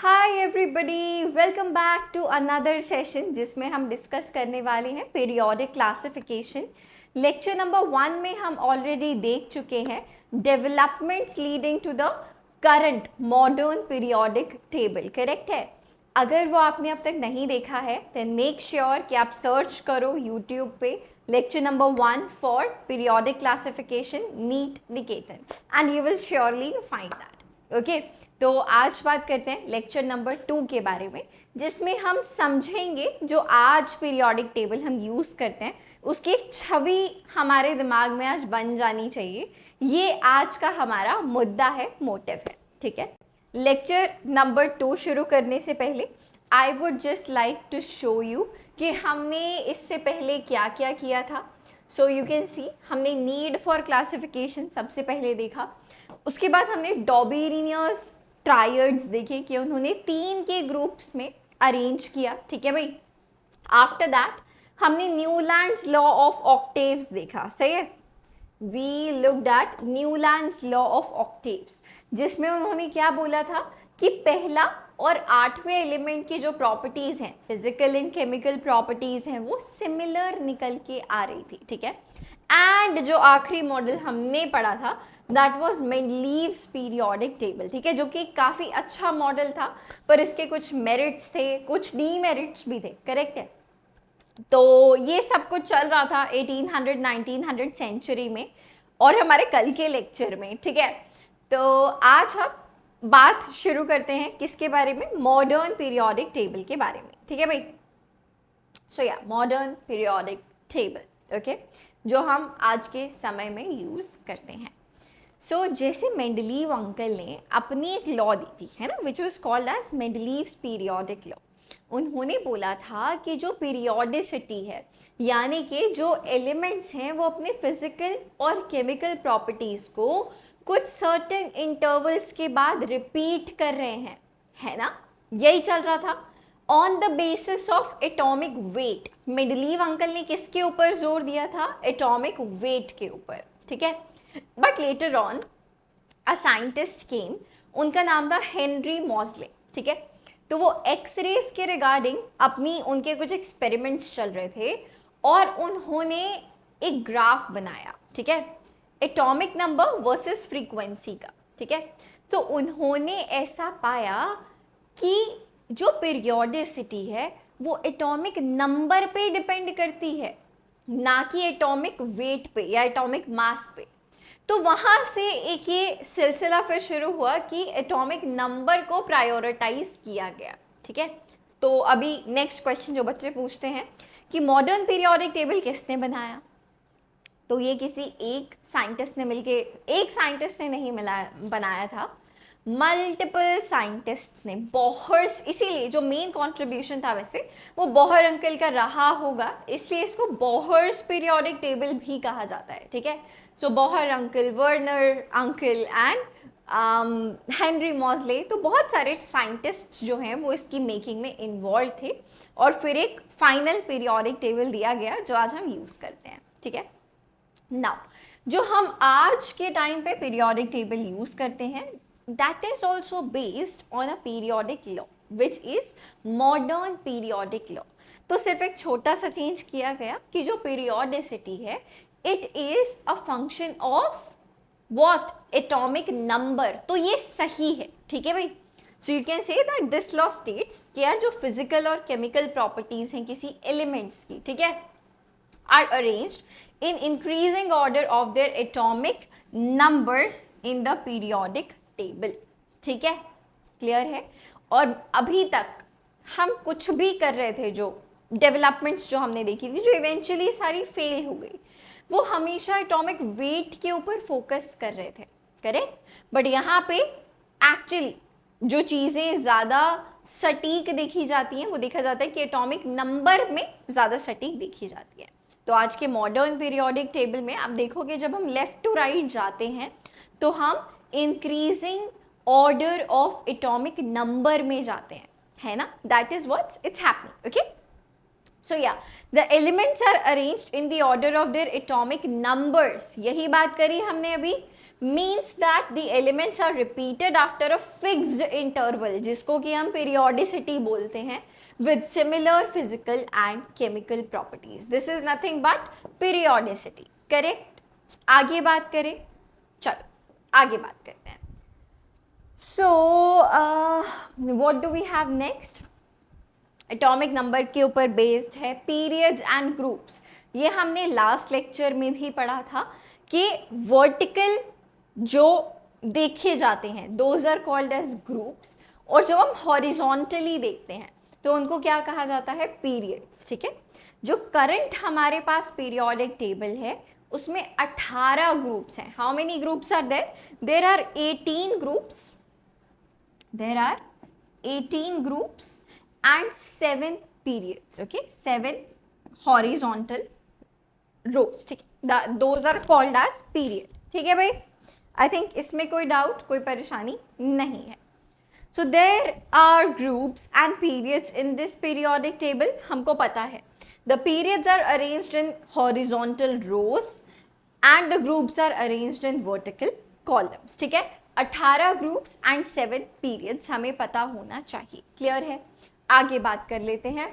Hi everybody, welcome back to another session जिसमें हम discuss करने वाले हैं पीरियोडिक क्लासिफिकेशन। लेक्चर नंबर 1 में हम ऑलरेडी देख चुके हैं developments leading to the current modern periodic table. Correct है? अगर वो आपने अब तक नहीं देखा है देन मेक श्योर कि आप सर्च करो यूट्यूब पे lecture number 1 for periodic classification NEET Niketan and you will surely find that. Okay, तो आज बात करते हैं लेक्चर नंबर 2 के बारे में, जिसमें हम समझेंगे जो आज पीरियोडिक टेबल हम यूज़ करते हैं उसकी छवि हमारे दिमाग में आज बन जानी चाहिए। ये आज का हमारा मुद्दा है, मोटिव है। ठीक है, लेक्चर नंबर 2 शुरू करने से पहले I would just like to show you कि हमने इससे पहले क्या क्या किया था। सो यू कैन सी, हमने नीड फॉर क्लासिफिकेशन सबसे पहले देखा। उसके बाद हमने डॉबेरिनियस ट्रायड्स देखे कि उन्होंने 3 के ग्रुप्स में अरेंज किया। ठीक है भाई। आफ्टर दैट हमने न्यूलैंड्स लॉ ऑफ ऑक्टेव्स देखा। सही है, we looked at Newlands law of octaves, जिसमें उन्होंने क्या बोला था कि पहला और 8वें एलिमेंट की जो प्रॉपर्टीज हैं, फिजिकल एंड केमिकल प्रॉपर्टीज हैं, वो सिमिलर निकल के आ रही थी। ठीक है, एंड जो आखिरी मॉडल हमने पढ़ा था that was Mendeleev's periodic table. ठीक है, जो कि काफ़ी अच्छा मॉडल था, पर इसके कुछ मेरिट्स थे, कुछ डीमेरिट्स भी थे। करेक्ट है? तो ये सब कुछ चल रहा था 1800-1900 सेंचुरी में और हमारे कल के लेक्चर में। ठीक है, तो आज हम बात शुरू करते हैं किसके बारे में? मॉडर्न पीरियोडिक टेबल के बारे में। ठीक है भाई। सो या मॉडर्न पीरियोडिक टेबल, ओके, जो हम आज के समय में यूज़ करते हैं। सो जैसे मेंडलीव अंकल ने अपनी एक लॉ दी थी, है ना, which was called as Mendeleev's periodic law. उन्होंने बोला था कि जो पीरियोडिसिटी है, यानी कि जो एलिमेंट्स हैं वो अपने फिजिकल और केमिकल प्रॉपर्टीज़ को कुछ सर्टेन इंटरवल्स के बाद रिपीट कर रहे हैं, है ना, यही चल रहा था। On the basis of atomic weight, Mendeleev uncle ने किसके ऊपर जोर दिया था? एटॉमिक वेट के ऊपर। ठीक है, but later on a scientist came, उनका नाम था हेनरी मॉजले। ठीक है, तो वो एक्सरेज के रिगार्डिंग अपनी उनके कुछ एक्सपेरिमेंट्स चल रहे थे और उन्होंने एक ग्राफ बनाया। ठीक है, एटॉमिक नंबर वर्सेस फ्रीक्वेंसी का। ठीक है, तो उन्होंने ऐसा पाया कि जो पीरियोडिसिटी है वो एटॉमिक नंबर पे डिपेंड करती है, ना कि एटॉमिक वेट पे या एटॉमिक मास पे। तो वहाँ से एक ये सिलसिला फिर शुरू हुआ कि एटॉमिक नंबर को प्रायोरिटाइज किया गया। ठीक है, तो अभी नेक्स्ट क्वेश्चन जो बच्चे पूछते हैं कि मॉडर्न पीरियोडिक टेबल किसने बनाया? तो ये किसी एक साइंटिस्ट ने मिलके, एक साइंटिस्ट ने नहीं बनाया था, मल्टीपल साइंटिस्ट्स ने, बोहर्स। इसीलिए जो मेन कंट्रीब्यूशन था वैसे वो बोहर अंकल का रहा होगा, इसलिए इसको बोहर्स पीरियोडिक टेबल भी कहा जाता है। ठीक है, so Bohr uncle, Werner uncle and Henry Moseley, तो बहुत सारे साइंटिस्ट जो हैं वो इसकी मेकिंग में इन्वॉल्व थे और फिर एक फाइनल पीरियोडिक टेबल दिया गया जो आज हम यूज़ करते हैं। ठीक है, नाउ जो हम आज के टाइम पे पीरियोडिक टेबल यूज़ करते हैं that is also based on a periodic law which is modern periodic law। तो सिर्फ एक छोटा सा चेंज किया गया कि जो पीरियोडिसिटी है it is a function of what? Atomic number. तो ये सही है। ठीक है भाई। So you can say that this law states कि यार जो फिजिकल और केमिकल प्रॉपर्टीज हैं किसी एलिमेंट्स की, ठीक है, are arranged in increasing order of their atomic numbers in the periodic table. ठीक है, क्लियर है? और अभी तक हम कुछ भी कर रहे थे, जो डेवलपमेंट्स जो हमने देखी थी, जो इवेंचुअली सारी फेल हो गई, वो हमेशा एटॉमिक वेट के ऊपर फोकस कर रहे थे। करेक्ट? बट यहाँ पे एक्चुअली जो चीज़ें ज़्यादा सटीक देखी जाती हैं वो देखा जाता है कि एटॉमिक नंबर में ज़्यादा सटीक देखी जाती है। तो आज के मॉडर्न पीरियोडिक टेबल में आप देखोगे जब हम लेफ्ट टू राइट जाते हैं तो हम increasing order of atomic number में जाते हैं, है ना? That is what's its happening. Okay, so या the elements are arranged in the order of their atomic numbers. यही बात करी हमने अभी means that the elements are repeated after a fixed interval, जिसको कि हम पीरियोडिसिटी बोलते हैं, with similar physical and chemical properties. This is nothing but periodicity. Correct? आगे बात करें, चलो आगे बात करते हैं. So what do we have next? Atomic number के ऊपर बेस्ड है, पीरियड्स एंड ग्रुप्स. ये हमने लास्ट लेक्चर में भी पढ़ा था कि वर्टिकल जो देखे जाते हैं those are called as groups, और जब हम हॉरिजॉन्टली देखते हैं तो उनको क्या कहा जाता है, पीरियड्स. ठीक है, जो करंट हमारे पास पीरियोडिक टेबल है उसमें 18 ग्रुप्स हैं. How many groups are there? There are 18 groups. There are 18 groups and 7 periods. Okay, 7 horizontal rows. ठीक है, those are called as period. ठीक है भाई, I think इसमें कोई डाउट, कोई परेशानी नहीं है. So there are groups and periods in this periodic table. हमको पता है the periods are arranged in horizontal rows and the groups are arranged in vertical columns. ठीक है, 18 groups and 7 periods हमें पता होना चाहिए. क्लियर है? आगे बात कर लेते हैं.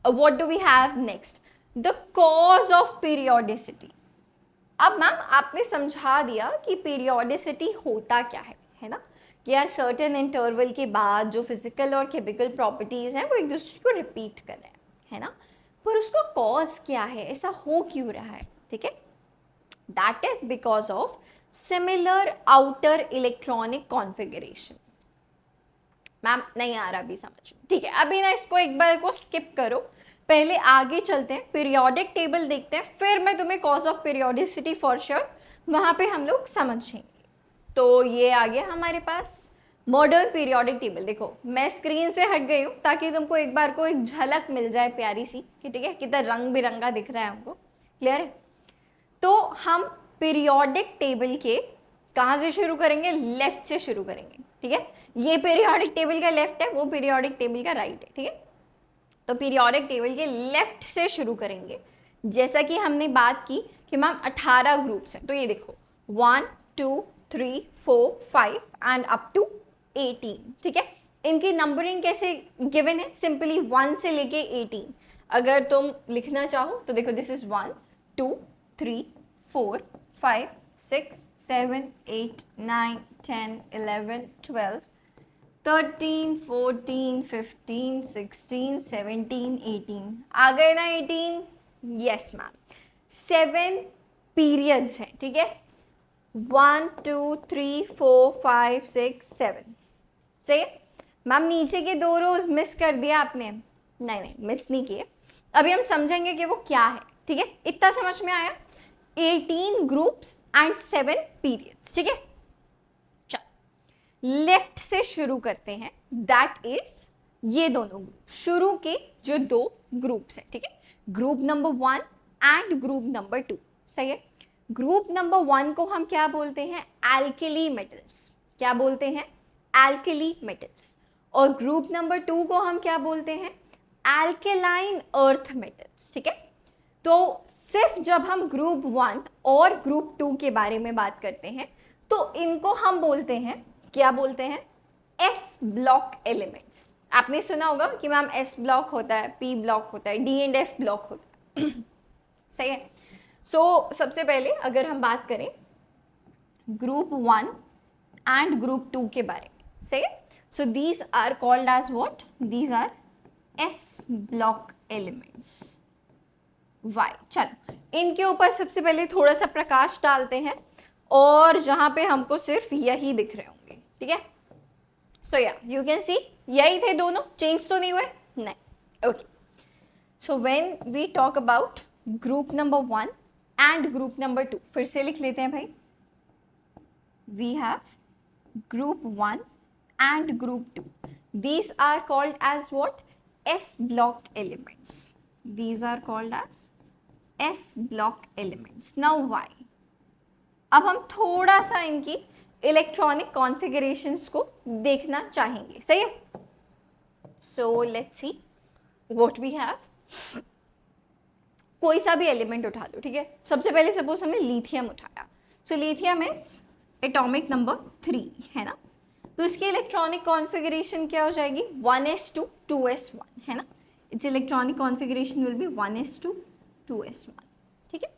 What do we have next? The cause of periodicity. अब मैम आपने समझा दिया कि पीरियोडिसिटी होता क्या है ना, कि यार सर्टेन इंटरवल के बाद जो फिजिकल और केमिकल प्रॉपर्टीज हैं वो एक दूसरे को रिपीट कर रहे हैं, है ना, पर उसका कॉज क्या है, ऐसा हो क्यों रहा है? ठीक है, that is because of similar outer electronic configuration. Ma'am नहीं आ रहा अभी समझ, ठीक है, अभी ना इसको एक बार को स्किप करो, पहले आगे चलते हैं, पीरियोडिक टेबल देखते हैं, फिर मैं तुम्हें cause of periodicity for sure वहाँ पे हम लोग समझेंगे. तो ये आ गया हमारे पास मॉडर्न पीरियोडिक टेबल. देखो मैं स्क्रीन से हट गई हूँ ताकि तुमको एक बार को एक झलक मिल जाए प्यारी सी, कि ठीक है कितना रंग बिरंगा दिख रहा है हमको. क्लियर है? तो हम पीरियोडिक टेबल के कहाँ से शुरू करेंगे? लेफ्ट से शुरू करेंगे. ठीक है, ये पीरियोडिक टेबल का लेफ्ट है, वो पीरियोडिक टेबल का राइट है. ठीक है, तो पीरियोडिक टेबल के लेफ्ट से शुरू करेंगे. जैसा कि हमने बात की कि मैम 18 ग्रुप्स हैं, तो ये देखो 1 2 3 4 5 एंड अप टू 18. ठीक है, इनकी नंबरिंग कैसे गिवन है? सिंपली 1 से लेके 18. अगर तुम लिखना चाहो तो देखो दिस इज 1 2 3 4 5 6 7 8 9 10 11 12 13 14 15 16 17 18. आ गए ना 18? Yes ma'am. 7 पीरियड्स हैं. ठीक है, 1 2 3 4 5 6 7. सही है मैम. नीचे के 2 रोज मिस कर दिया आपने? नहीं मिस नहीं किए, अभी हम समझेंगे कि वो क्या है. ठीक है, इतना समझ में आया? 18 ग्रुप्स एंड 7 पीरियड्स. ठीक है, लेफ्ट से शुरू करते हैं, दैट इज ये दोनों ग्रुप, शुरू के जो 2 ग्रुप्स हैं. ठीक है, group number 1 and group number 2. सही है, ग्रुप नंबर 1 को हम क्या बोलते हैं? Alkali metals. क्या बोलते हैं? Alkali metals. और ग्रुप नंबर 2 को हम क्या बोलते हैं? Alkaline earth metals. ठीक है, तो सिर्फ जब हम ग्रुप 1 और ग्रुप 2 के बारे में बात करते हैं तो इनको हम बोलते हैं, क्या बोलते हैं? S block elements. आपने सुना होगा कि मैम एस ब्लॉक होता है, पी ब्लॉक होता है, डी एंड एफ ब्लॉक होता है. सही है. सो सबसे पहले अगर हम बात करें ग्रुप 1 एंड ग्रुप 2 के बारे में, सही है, so these are called as what? These are s block elements. Why. चलो इनके ऊपर सबसे पहले थोड़ा सा प्रकाश डालते हैं, और जहां पे हमको सिर्फ यही दिख रहे होंगे. ठीक है, सो या यू कैन सी यही थे दोनों, चेंज तो नहीं हुए? नहीं. Okay, so when we talk about group number 1 and group number 2, फिर से लिख लेते हैं भाई. We have group 1 and group 2. These are called as what? S block elements. These are called as S block elements. Now why? अब हम थोड़ा सा इनकी इलेक्ट्रॉनिक कॉन्फ़िगरेशंस को देखना चाहेंगे. सही है, सो let's see what we have. कोई सा भी एलिमेंट उठा लो. ठीक है, सबसे पहले सपोज हमने लिथियम उठाया, so lithium is atomic number 3 है ना, तो इसकी इलेक्ट्रॉनिक कॉन्फ़िगरेशन क्या हो जाएगी 1s2 2s1 है ना, it's electronic configuration will be 1s2 2s1। ठीक है,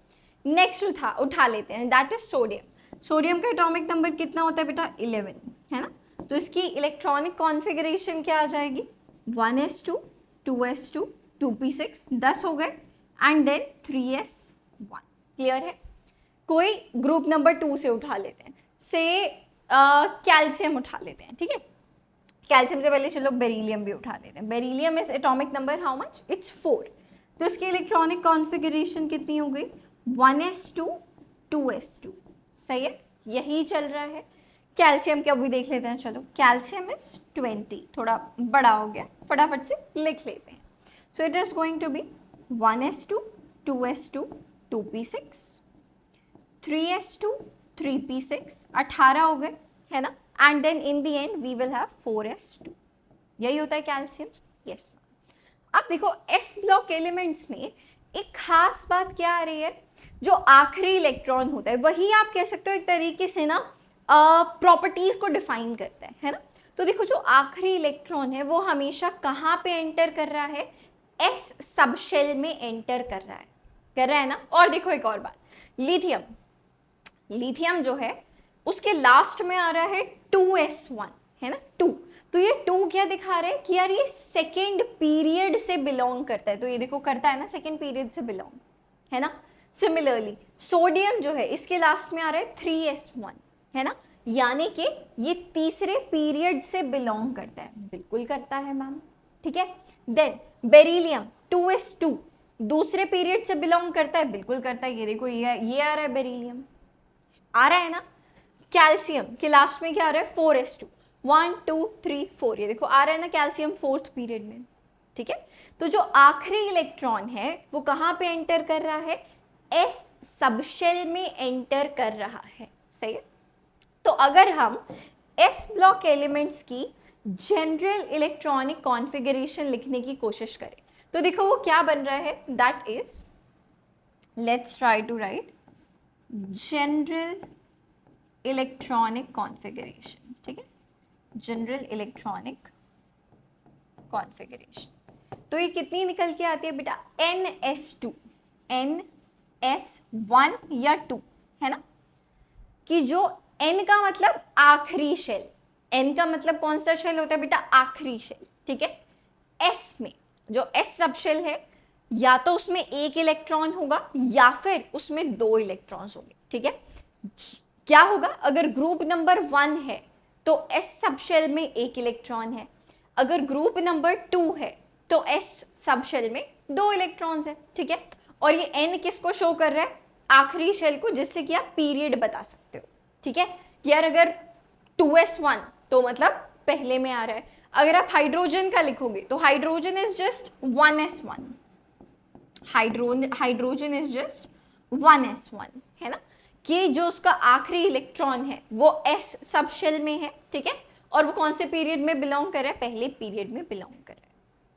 नेक्स्ट उठा लेते हैं, दैट इज सोडियम। सोडियम का एटॉमिक नंबर कितना होता है बेटा 11 है ना, तो इसकी इलेक्ट्रॉनिक कॉन्फ़िगरेशन क्या आ जाएगी 1s2 2s2 2p6 10 हो गए एंड देन 3s1। क्लियर है। कोई ग्रुप नंबर 2 से उठा लेते हैं, से कैल्शियम उठा लेते हैं। ठीक है, कैल्शियम से पहले चलो बेरिलियम भी उठा लेते हैं। Beryllium is atomic number how much, it's 4, तो इसकी इलेक्ट्रॉनिक कॉन्फ़िगरेशन कितनी हो गई 1s2 2s2। सही है, यही चल रहा है। कैल्शियम क्या भी देख लेते हैं, चलो कैल्शियम इज 20, थोड़ा बड़ा हो गया, फटाफट से लिख लेते हैं। So it is going to be 1s2 2s2 2p6 3s2 3p6 18 हो गए है ना, and then in the end we will have 4s2। यही होता है कैल्शियम। यस। अब देखो एस ब्लॉक एलिमेंट्स में एक खास बात क्या आ रही है, जो आखिरी इलेक्ट्रॉन होता है वही आप कह सकते हो एक तरीके से ना प्रॉपर्टीज को डिफाइन करता है ना। तो देखो जो आखिरी इलेक्ट्रॉन है वो हमेशा कहाँ पे एंटर कर रहा है, एस सबशेल में एंटर कर रहा है ना। और देखो एक और बात, लिथियम जो है उसके लास्ट में आ रहा है 2s1 है ना 2, तो ये 2 क्या दिखा रहा है कि यार ये सेकेंड पीरियड से बिलोंग करता है, तो ये देखो करता है ना सेकेंड पीरियड से बिलोंग है ना। सिमिलरली सोडियम जो है इसके लास्ट में आ रहा है 3s1 है ना, यानी कि ये तीसरे पीरियड से बिलोंग करता है, बिल्कुल करता है मैम। ठीक है, देन बेरिलियम 2s2 दूसरे पीरियड से बिलोंग करता है, बिल्कुल करता है, ये देखो ये आ रहा है बेरिलियम आ रहा है ना। कैल्शियम के लास्ट में क्या आ रहा है 4s2 1 2 3 4, ये देखो आ रहा है ना कैल्शियम फोर्थ पीरियड में। ठीक है, तो जो आखिरी इलेक्ट्रॉन है वो कहाँ पे एंटर कर रहा है, एस सबशेल में एंटर कर रहा है। सही है, तो अगर हम एस ब्लॉक एलिमेंट्स की जनरल इलेक्ट्रॉनिक कॉन्फ़िगरेशन लिखने की कोशिश करें तो देखो वो क्या बन रहा है, that is let's try to write general electronic configuration. ठीक है, जनरल इलेक्ट्रॉनिक कॉन्फ़िगरेशन, तो ये कितनी निकल के आती है बेटा ns2 ns1 या 2 है ना, कि जो n का मतलब आखिरी शेल, n का मतलब कौन सा शेल होता है बेटा आखिरी शेल। ठीक है, s में जो s सब शेल है या तो उसमें एक इलेक्ट्रॉन होगा या फिर उसमें 2 इलेक्ट्रॉन्स होंगे। ठीक है, क्या होगा अगर ग्रुप नंबर 1 है तो s सबशेल में एक इलेक्ट्रॉन है, अगर ग्रुप नंबर 2 है तो s सबशेल में 2 इलेक्ट्रॉन्स है। ठीक है, और ये n किसको शो कर रहा है, आखिरी शेल को, जिससे कि आप पीरियड बता सकते हो। ठीक है, यार अगर 2s1 तो मतलब पहले में आ रहा है, अगर आप हाइड्रोजन का लिखोगे तो hydrogen is just 1s1, hydrogen is just 1s1 है ना, कि जो उसका आखिरी इलेक्ट्रॉन है वो s सबशेल में है। ठीक है, और वो कौन से पीरियड में बिलोंग कर रहा है, पहले पीरियड में बिलोंग कर रहा है।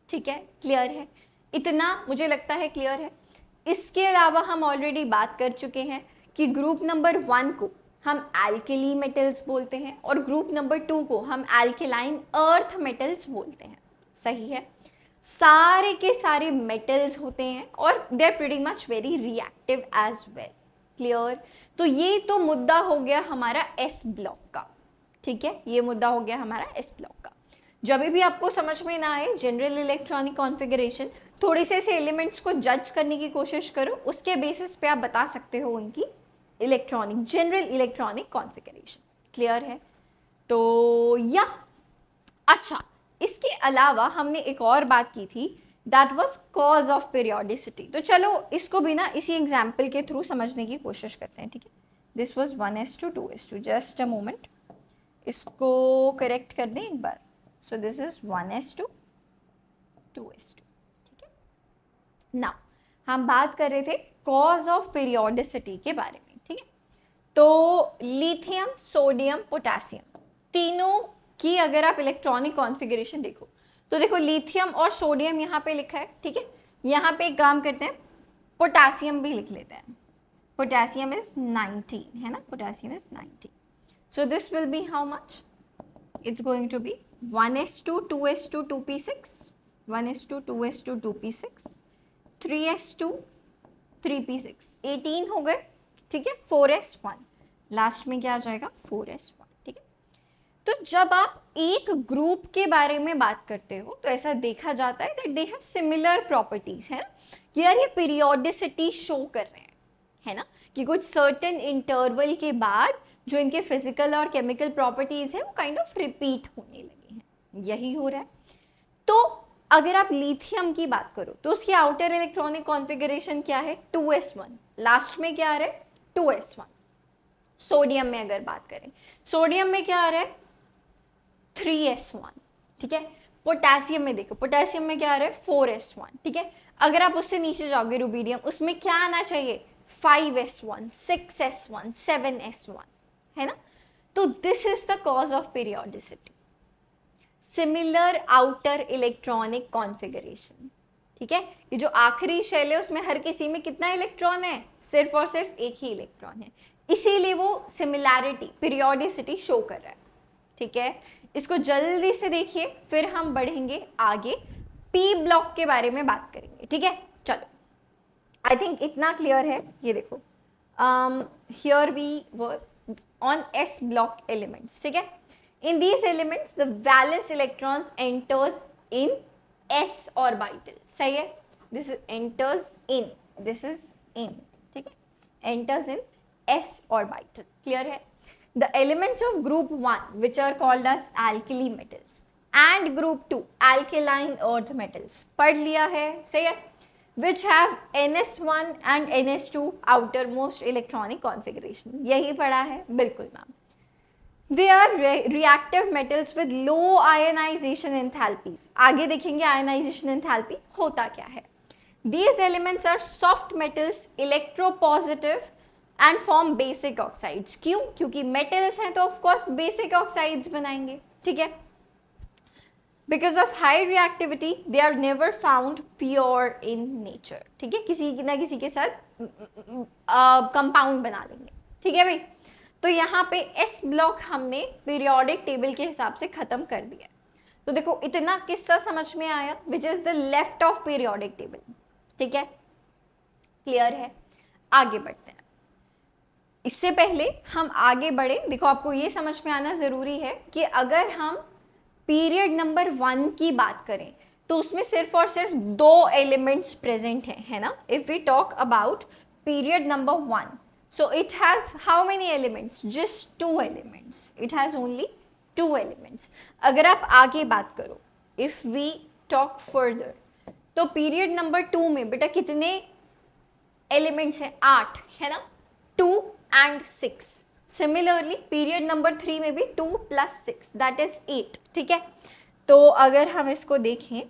ठीक है, क्लियर है, इतना मुझे लगता है क्लियर है। इसके अलावा हम ऑलरेडी बात कर चुके हैं कि ग्रुप नंबर 1 को हम एल्केली मेटल्स बोलते हैं और ग्रुप नंबर 2 को हम एल्केलाइन अर्थ मेटल्स बोलते हैं। सही है, सारे के सारे मेटल्स होते हैं और they are pretty much very reactive as well. Clear, तो ये तो मुद्दा हो गया हमारा एस ब्लॉक का। ठीक है, ये मुद्दा हो गया हमारा एस ब्लॉक का। जब भी आपको समझ में ना आए जनरल इलेक्ट्रॉनिक कॉन्फ़िगरेशन, थोड़े से ऐसे एलिमेंट्स को जज करने की कोशिश करो, उसके बेसिस पे आप बता सकते हो उनकी electronic general electronic configuration. Clear है, तो या अच्छा, इसके अलावा हमने एक और बात की थी, that was cause of periodicity. तो चलो इसको भी ना इसी एग्जाम्पल के थ्रू समझने की कोशिश करते हैं। ठीक है, this was 1s2 2s2, just a moment, इसको करेक्ट कर दें एक बार। So this is 1s2 2s2। ठीक है, नाउ हम बात कर रहे थे कॉज ऑफ पीरियोडिसिटी के बारे में। ठीक है, तो लिथियम सोडियम पोटेशियम तीनों की अगर आप इलेक्ट्रॉनिक कॉन्फ़िगरेशन देखो तो देखो लिथियम और सोडियम यहाँ पे लिखा है। ठीक है, यहाँ पे एक काम करते हैं, पोटेशियम भी लिख लेते हैं। potassium is 19 है ना, potassium is 19. So this will be how much? It's going to be 1s2 2s2 2p6, 1s2 2s2 2p6, 3s2 3p6, 18 हो गए, ठीक है. 4s1 लास्ट में क्या आ जाएगा? 4s1. ठीक है. तो जब आप एक ग्रुप के बारे में बात करते हो तो ऐसा देखा जाता है that they have similar properties, है ना, कि यार ये पीरियोडिसिटी शो कर रहे हैं, है ना, कि कुछ सर्टेन इंटरवल के बाद जो इनके फिजिकल और केमिकल प्रॉपर्टीज है वो काइंड ऑफ रिपीट होने लगे हैं. यही हो रहा है. तो अगर आप लिथियम की बात करो तो उसकी आउटर इलेक्ट्रॉनिक कॉन्फ़िगरेशन क्या है? 2s1. लास्ट में क्या आ रहा है? 2s1. सोडियम में अगर बात करें, सोडियम में क्या आ रहा है? 3s1. ठीक है. पोटेशियम में देखो, पोटेशियम में क्या आ रहा है? 4s1. ठीक है. अगर आप उससे नीचे जाओगे रुबीडियम, उसमें क्या आना चाहिए? 5s1, 6s1, 7s1, है ना. तो this is the cause of periodicity, similar outer electronic configuration. ठीक है. ये जो आखिरी शेल है उसमें हर किसी में कितना इलेक्ट्रॉन है? सिर्फ और सिर्फ एक ही इलेक्ट्रॉन है, इसीलिए वो सिमिलैरिटी, पीरियोडिसिटी शो कर रहा है. ठीक है. इसको जल्दी से देखिए, फिर हम बढ़ेंगे आगे, पी ब्लॉक के बारे में बात करेंगे. ठीक है. चलो, आई थिंक इतना क्लियर है. ये देखो, here we were on s block elements. ठीक है. In these elements, the valence electrons enters in s orbital. सही है. This is enters in. This is in. ठीक है. Enters in s orbital. Clear है. The elements of group 1, which are called as alkali metals, and group 2, alkaline earth metals. पढ़ लिया है. सही है. Which have ns1 and ns2 outermost electronic configuration. यही पढ़ा है. बिल्कुल ma'am. They are reactive metals with low ionization enthalpies. आगे देखेंगे ionization enthalpy होता क्या है. These elements are soft metals, electropositive and form basic oxides. क्यों? क्योंकि metals हैं तो of course basic oxides बनाएंगे. ठीक है. Because of high reactivity, they are never found pure in nature. ठीक है. किसी ना किसी के साथ कंपाउंड बना लेंगे. ठीक है भाई. तो यहाँ पे एस ब्लॉक हमने पीरियोडिक टेबल के हिसाब से खत्म कर दिया. तो देखो, इतना किस्सा समझ में आया, which is the left of periodic table. ठीक है. क्लियर है. आगे बढ़ते हैं. इससे पहले हम आगे बढ़े, देखो आपको ये समझ में आना जरूरी है कि अगर हम पीरियड नंबर 1 की बात करें तो उसमें सिर्फ और सिर्फ 2 एलिमेंट्स प्रेजेंट हैं, है ना. If we talk about period number 1, so it has how many elements? Just 2 elements. It has only 2 elements. अगर आप आगे बात करो, if we talk further, तो पीरियड नंबर 2 में बेटा कितने एलिमेंट्स हैं? 8, है ना. 2 and 6. सिमिलरली पीरियड नंबर 3 में भी 2 + 6, दैट इज 8. ठीक है. तो अगर हम इसको देखें,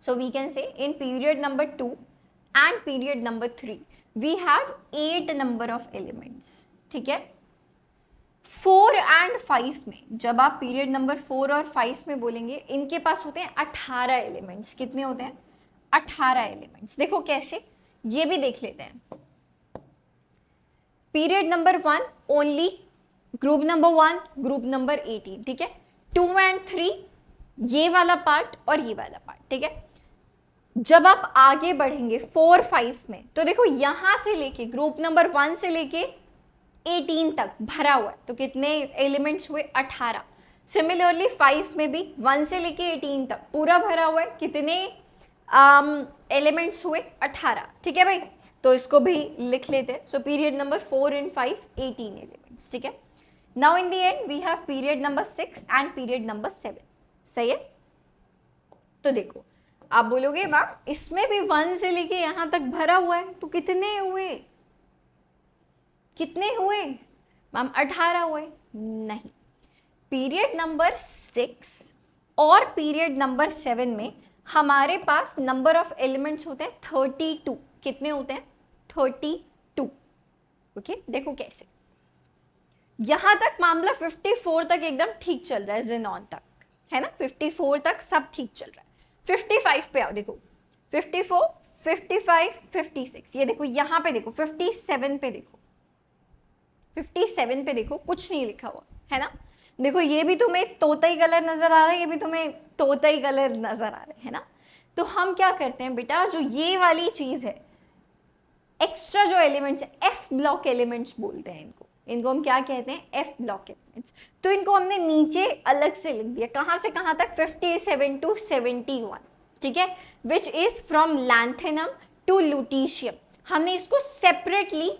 so we can say in period number 2 and period number 3 we have 8 number of elements. ठीक है. 4 and 5 में, जब आप पीरियड नंबर 4 और 5 में बोलेंगे, इनके पास होते हैं 18 एलिमेंट्स. कितने होते हैं? 18 एलिमेंट्स. देखो कैसे, ये भी देख लेते हैं. Period number 1 only group number 1, group number 18. ठीक है. 2 and 3 ये वाला पार्ट और ये वाला पार्ट. ठीक है. जब आप आगे बढ़ेंगे 4, 5 में, तो देखो यहां से लेके ग्रुप नंबर 1 से लेके 18 तक भरा हुआ है. तो कितने एलिमेंट्स हुए? 18. सिमिलरली 5 में भी 1 से लेके 18 तक पूरा भरा हुआ है. कितने एलिमेंट्स हुए? 18. ठीक है भाई. तो इसको भी लिख लेते हैं. So period number 4 and 5, 18 elements. ठीक है. Now in the end we have period number 6 and period number 7. सही है. तो देखो, आप बोलोगे मैम इसमें भी 1 से लेके यहां तक भरा हुआ है, तो कितने हुए? कितने हुए मैम? 18 हुए. नहीं. पीरियड नंबर 6 और पीरियड नंबर 7 में हमारे पास नंबर ऑफ एलिमेंट्स होते हैं 32. कितने होते हैं? 32. ओके. देखो कैसे, यहां तक मामला 54 तक एकदम ठीक चल रहा है, ज़ेनॉन तक, है ना. 54 तक सब ठीक चल रहा है. 55 पे आओ. देखो 54, 55, 56, ये देखो यहाँ पे देखो 57 पे देखो, 57 पे देखो कुछ नहीं लिखा हुआ है ना। देखो ये भी तुम्हें तोताई कलर नजर आ रहा है, ये भी तुम्हें तोताई कलर नजर आ रहा है ना। तो हम क्या करते हैं बेटा, जो ये वाली चीज है, एक्स्ट्रा जो एलिमेंट्स है, एफ ब्लॉक एलिमेंट्स बोलते हैं इनको, इनको हम क्या कहते हैं, एफ ब्लॉक एलिमेंट्स। तो इनको हमने नीचे अलग से लिख दिया, कहाँ से कहाँ तक, 57 to 71, ठीक है, which is from lanthanum to lutetium. हमने इसको सेपरेटली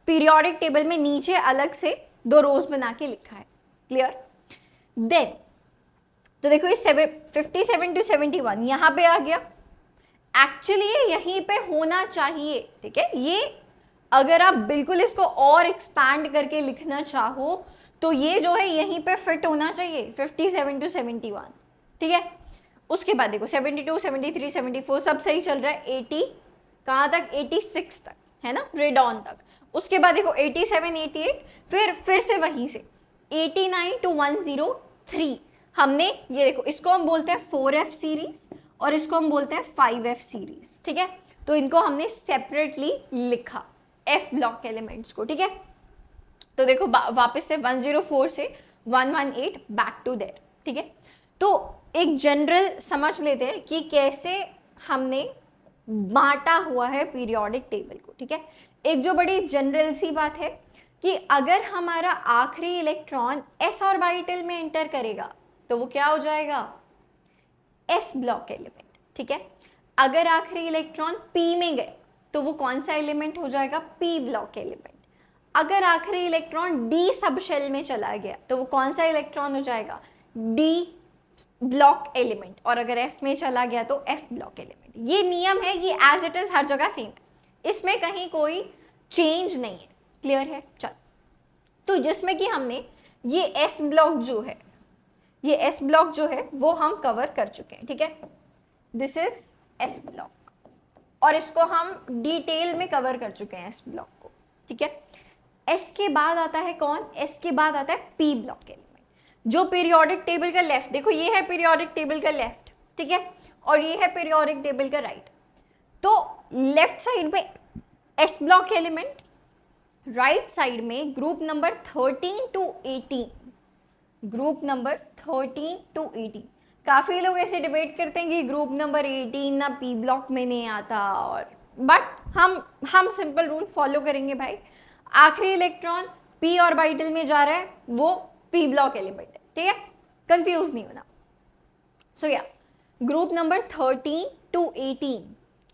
पीरियोडिक टेबल में नीचे अलग से 2 रोज बना के लिखा है, क्लियर। देन तो देखो ये 57 to 71 यहाँ पे आ गया, एक्चुअली ये यहीं पे होना चाहिए, ठीक है। ये अगर आप बिल्कुल इसको और एक्सपैंड करके लिखना चाहो तो ये जो है यहीं पे फिट होना चाहिए, 57 to 71, ठीक है। उसके बाद देखो 72, 73, 74 सब सही चल रहा है, 80 कहाँ तक, 86 तक है ना, रेडॉन तक। उसके बाद देखो 87, 88, फिर से वहीं से 89 to 103। हमने ये देखो, इसको हम बोलते हैं 4F सीरीज और इसको हम बोलते हैं 5F सीरीज, ठीक है। तो इनको हमने सेपरेटली लिखा F ब्लॉक एलिमेंट्स को, ठीक है। तो देखो वापस से 104 से 118 बैक टू देयर, ठीक है। तो एक जनरल समझ लेते हैं कि कैसे हमने बांटा हुआ है पीरियोडिक टेबल को, ठीक है। एक जो बड़ी जनरल सी बात है कि अगर हमारा आखिरी इलेक्ट्रॉन s ऑर्बिटल में एंटर करेगा तो वो क्या हो जाएगा, s ब्लॉक एलिमेंट, ठीक है। अगर आखिरी इलेक्ट्रॉन p में गए तो वो कौन सा एलिमेंट हो जाएगा, p ब्लॉक एलिमेंट। अगर आखिरी इलेक्ट्रॉन d सब शेल में चला गया तो वो कौन सा इलेक्ट्रॉन हो जाएगा, d ब्लॉक एलिमेंट। और अगर f में चला गया तो f ब्लॉक एलिमेंट। ये नियम है, ये एज इट इज हर जगह सेम है, इसमें कहीं कोई चेंज नहीं है, क्लियर है। चल, तो जिसमें कि हमने ये s ब्लॉक जो है, ये s ब्लॉक जो है वो हम कवर कर चुके हैं, ठीक है। दिस इज s ब्लॉक और इसको हम डिटेल में कवर कर चुके हैं s ब्लॉक को, ठीक है। s के बाद आता है कौन, s के बाद आता है p ब्लॉक एलिमेंट, जो पीरियोडिक टेबल का लेफ्ट, देखो ये है पीरियोडिक टेबल का लेफ्ट, ठीक है, और ये है पीरियोडिक टेबल का राइट। तो लेफ्ट साइड में s block element, right side में group number 13 to 18, group number 13 to 18। काफी लोग ऐसे डिबेट करते हैं कि ग्रुप नंबर 18 ना p ब्लॉक में नहीं आता, और बट हम सिंपल रूल फॉलो करेंगे भाई, आखिरी इलेक्ट्रॉन p ऑर्बिटल में जा रहा है वो p ब्लॉक एलिमेंट है, ठीक है, कंफ्यूज नहीं होना। सो या group number 13 to 18,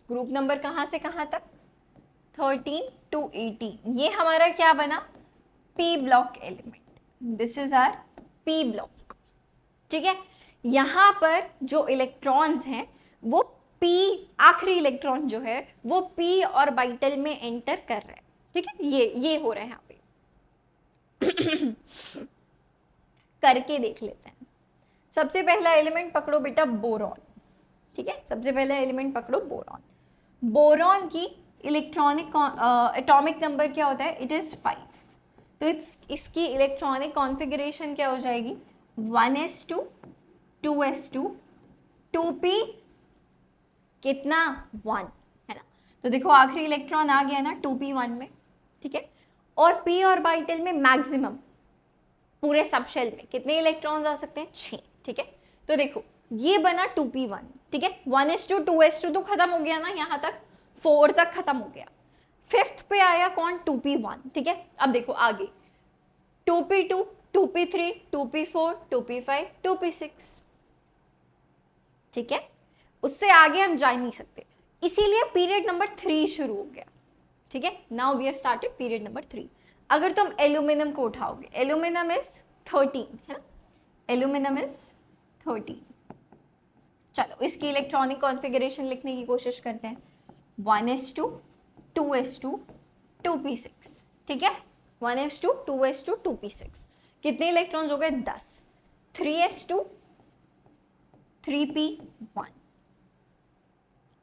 group number कहाँ से कहाँ तक, 13 to 18, ये हमारा क्या बना, p block element, this is our p block, ठीक है। यहाँ पर जो इलेक्ट्रॉन्स हैं वो p, आखिरी इलेक्ट्रॉन जो है वो p ऑर्बिटल में एंटर कर रहा है, ठीक है, ये हो रहा है यहाँ पे। करके देख लेते हैं। सबसे पहला एलिमेंट पकड़ो बेटा बोरॉन, ठीक है, सबसे पहला एलिमेंट पकड़ो बोरॉन। बोरॉन की इलेक्ट्रॉनिक एटॉमिक नंबर क्या होता है, इट इज 5। तो इसकी इलेक्ट्रॉनिक कॉन्फ़िगरेशन क्या हो जाएगी, 1s2 2s2 2p कितना 1, है ना। तो देखो आखिरी इलेक्ट्रॉन आ गया ना 2p1 में, ठीक है। और p ऑर्बिटल में मैक्सिमम पूरे सब शेल में कितने इलेक्ट्रॉन्स आ सकते हैं, 6, ठीक है। तो देखो ये बना 2p1, ठीक है, 1s2 2s2 तो खत्म हो गया ना, यहाँ तक 4 तक खत्म हो गया। 5th पे आया कौन, 2p1, ठीक है। अब देखो आगे 2p2 2p3 2p4 2p5 2p6, ठीक है, उससे आगे हम जा नहीं सकते, इसीलिए पीरियड नंबर 3 शुरू हो गया, ठीक है। Now we have started period number 3। अगर तुम एल्यूमिनियम को उठाओगे, एल्यूमिनियम इज 13, है ना, एल्यूमिनियम इज 13। चलो इसकी इलेक्ट्रॉनिक कॉन्फ़िगरेशन लिखने की कोशिश करते हैं, 1s2 2s2 2p6, ठीक है, 1s2 2s2 2p6, कितने इलेक्ट्रॉन्स हो गए, 10। 3s2 3p1,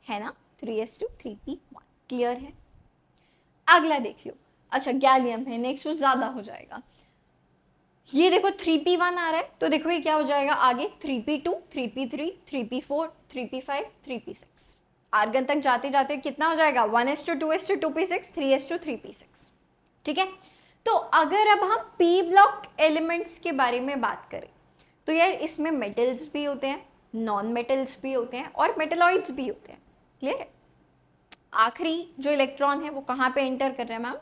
है ना, 3s2 3p1, क्लियर है। अगला देख लो, अच्छा गैलियम है, नेक्स्ट ज्यादा हो जाएगा। ये देखो 3p1 आ रहा है, तो देखो ये क्या हो जाएगा आगे, 3p2 3p3 3p4 3p5 3p6। Argon तक जाते जाते कितना हो जाएगा 1:2:2p6 3:3p6। ठीक है, तो अगर अब हम पी ब्लॉक एलिमेंट्स के बारे में बात करें तो यार इसमें मेटल्स भी होते हैं, नॉन मेटल्स भी होते हैं और मेटलॉइड्स भी होते हैं। क्लियर है? आखिरी जो इलेक्ट्रॉन है वो कहाँ पे एंटर कर रहा है मैम?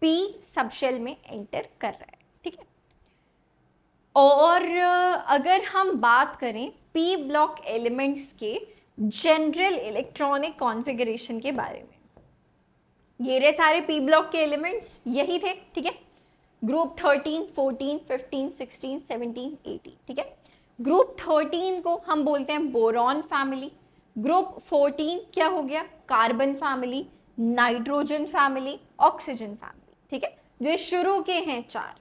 पी सबशेल में एंटर कर रहा है। ठीक है, और अगर हम बात करें पी ब्लॉक एलिमेंट्स के जनरल इलेक्ट्रॉनिक कॉन्फ़िगरेशन के बारे में, ये रहे सारे पी ब्लॉक के एलिमेंट्स यही थे। ठीक है, ग्रुप 13, 14, 15, 16, 17, 18। ठीक है, ग्रुप 13 को हम बोलते हैं बोरॉन फैमिली, ग्रुप 14 क्या हो गया? Carbon family, nitrogen family, oxygen family. ठीक है, जो शुरू के हैं 4,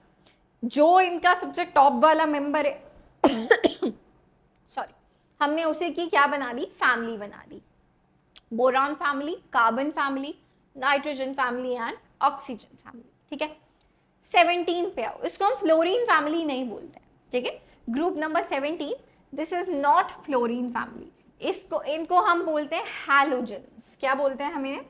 जो इनका सबसे टॉप वाला मेंबर है सॉरी, हमने उसे की क्या बना दी? फैमिली बना दी। Boron family, carbon family, nitrogen family and oxygen family. ठीक है, 17 पे आओ, इसको हम फ्लोरीन फैमिली नहीं बोलते हैं। ठीक है, group number 17, this is not fluorine family, इनको हम बोलते हैं हैलोजेंस। क्या बोलते हैं हमें?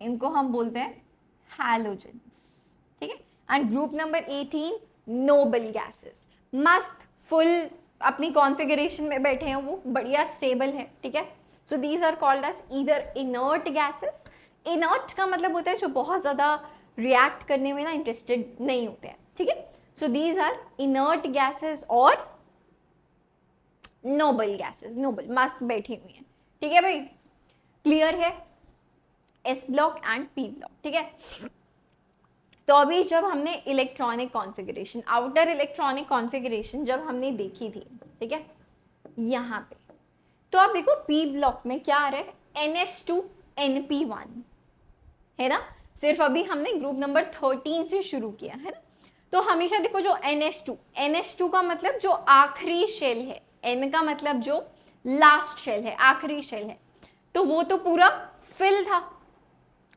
इनको हम बोलते हैं हैलोजेंस। ठीक है, and group number 18 noble gases, मस्त फुल अपनी कॉन्फ़िगरेशन में बैठे हैं, वो बढ़िया स्टेबल है। ठीक है, so these are called as either inert gases. Inert का मतलब होता है जो बहुत ज़्यादा रिएक्ट करने में ना इंटरेस्टेड नहीं होते हैं। ठीक है, so these are inert gases और नोबल गैसेस, नोबल मस्त बैठी हुई हैं। ठीक है भाई, क्लियर है? S block and P block. ठीक है, तो अभी जब हमने electronic configuration, outer electronic configuration जब हमने देखी थी, ठीक है, यहाँ पे तो आप देखो पी ब्लॉक में क्या आ रहा है? NS2 NP1 है ना। सिर्फ अभी हमने ग्रुप नंबर 13 से शुरू किया है ना, तो हमेशा देखो जो NS2 का मतलब जो आखिरी शेल है, N का मतलब जो लास्ट शेल है, आखिरी शेल है, तो वो तो पूरा फिल था।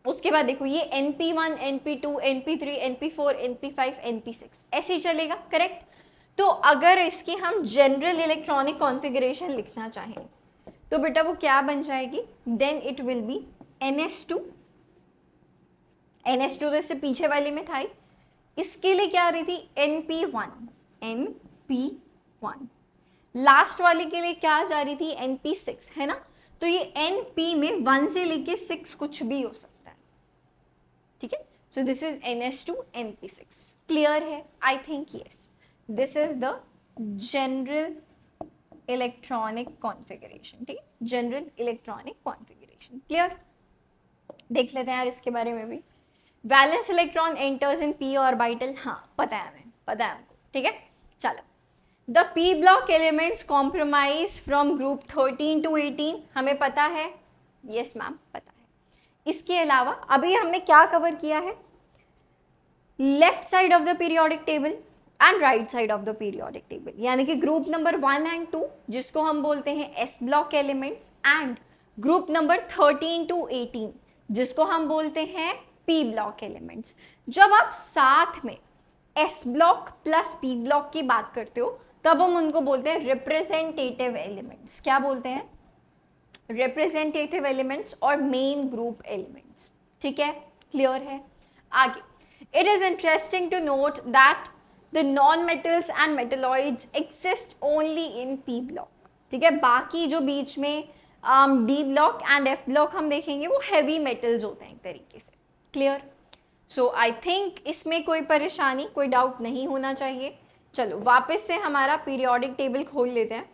उसके बाद देखो ये NP1, NP2, NP3, NP4, NP5, NP6 ऐसे ही चलेगा। करेक्ट? तो अगर इसकी हम जनरल इलेक्ट्रॉनिक कॉन्फ़िगरेशन लिखना चाहें तो बेटा वो क्या बन जाएगी? Then it will be NS2 तो इससे पीछे वाले में था ही, इसके लिए क्या आ रही थी? NP1 लास्ट वाले के लिए क्या जा रही थी? NP6 है ना। तो ये NP में 1 से लेके 6 कुछ भी हो सकता है। ठीक है, so this is NS2 NP6। Clear है? I think yes, this is the general electronic configuration. ठीक है, जनरल इलेक्ट्रॉनिक कॉन्फ़िगरेशन। क्लियर? देख लेते हैं यार इसके बारे में भी। Valence electron enters in P orbital, हाँ पता है हमें, पता है हमको। ठीक है, चलो the P block elements compromise from group 13 to 18 हमें पता है। यस मैम पता है। इसके अलावा अभी हमने क्या कवर किया है? Left side of the periodic table and right side of the periodic table, यानी कि ग्रुप नंबर 1 एंड 2 जिसको हम बोलते हैं S block elements, and group number 13 to 18 जिसको हम बोलते हैं पी ब्लॉक एलिमेंट्स। जब आप साथ में S block plus P block की बात करते हो तब हम उनको बोलते हैं रिप्रेजेंटेटिव एलिमेंट्स। क्या बोलते हैं? रिप्रेजेंटेटिव एलिमेंट्स और मेन ग्रुप एलिमेंट्स। ठीक है, क्लियर है? आगे, it is interesting to note that the non metals and metalloids exist only in p block. ठीक है, बाकी जो बीच में d block and f block हम देखेंगे वो हैवी मेटल्स होते हैं एक तरीके से। क्लियर? सो आई थिंक इसमें कोई परेशानी, कोई डाउट नहीं होना चाहिए। चलो वापस से हमारा पीरियोडिक टेबल खोल लेते हैं।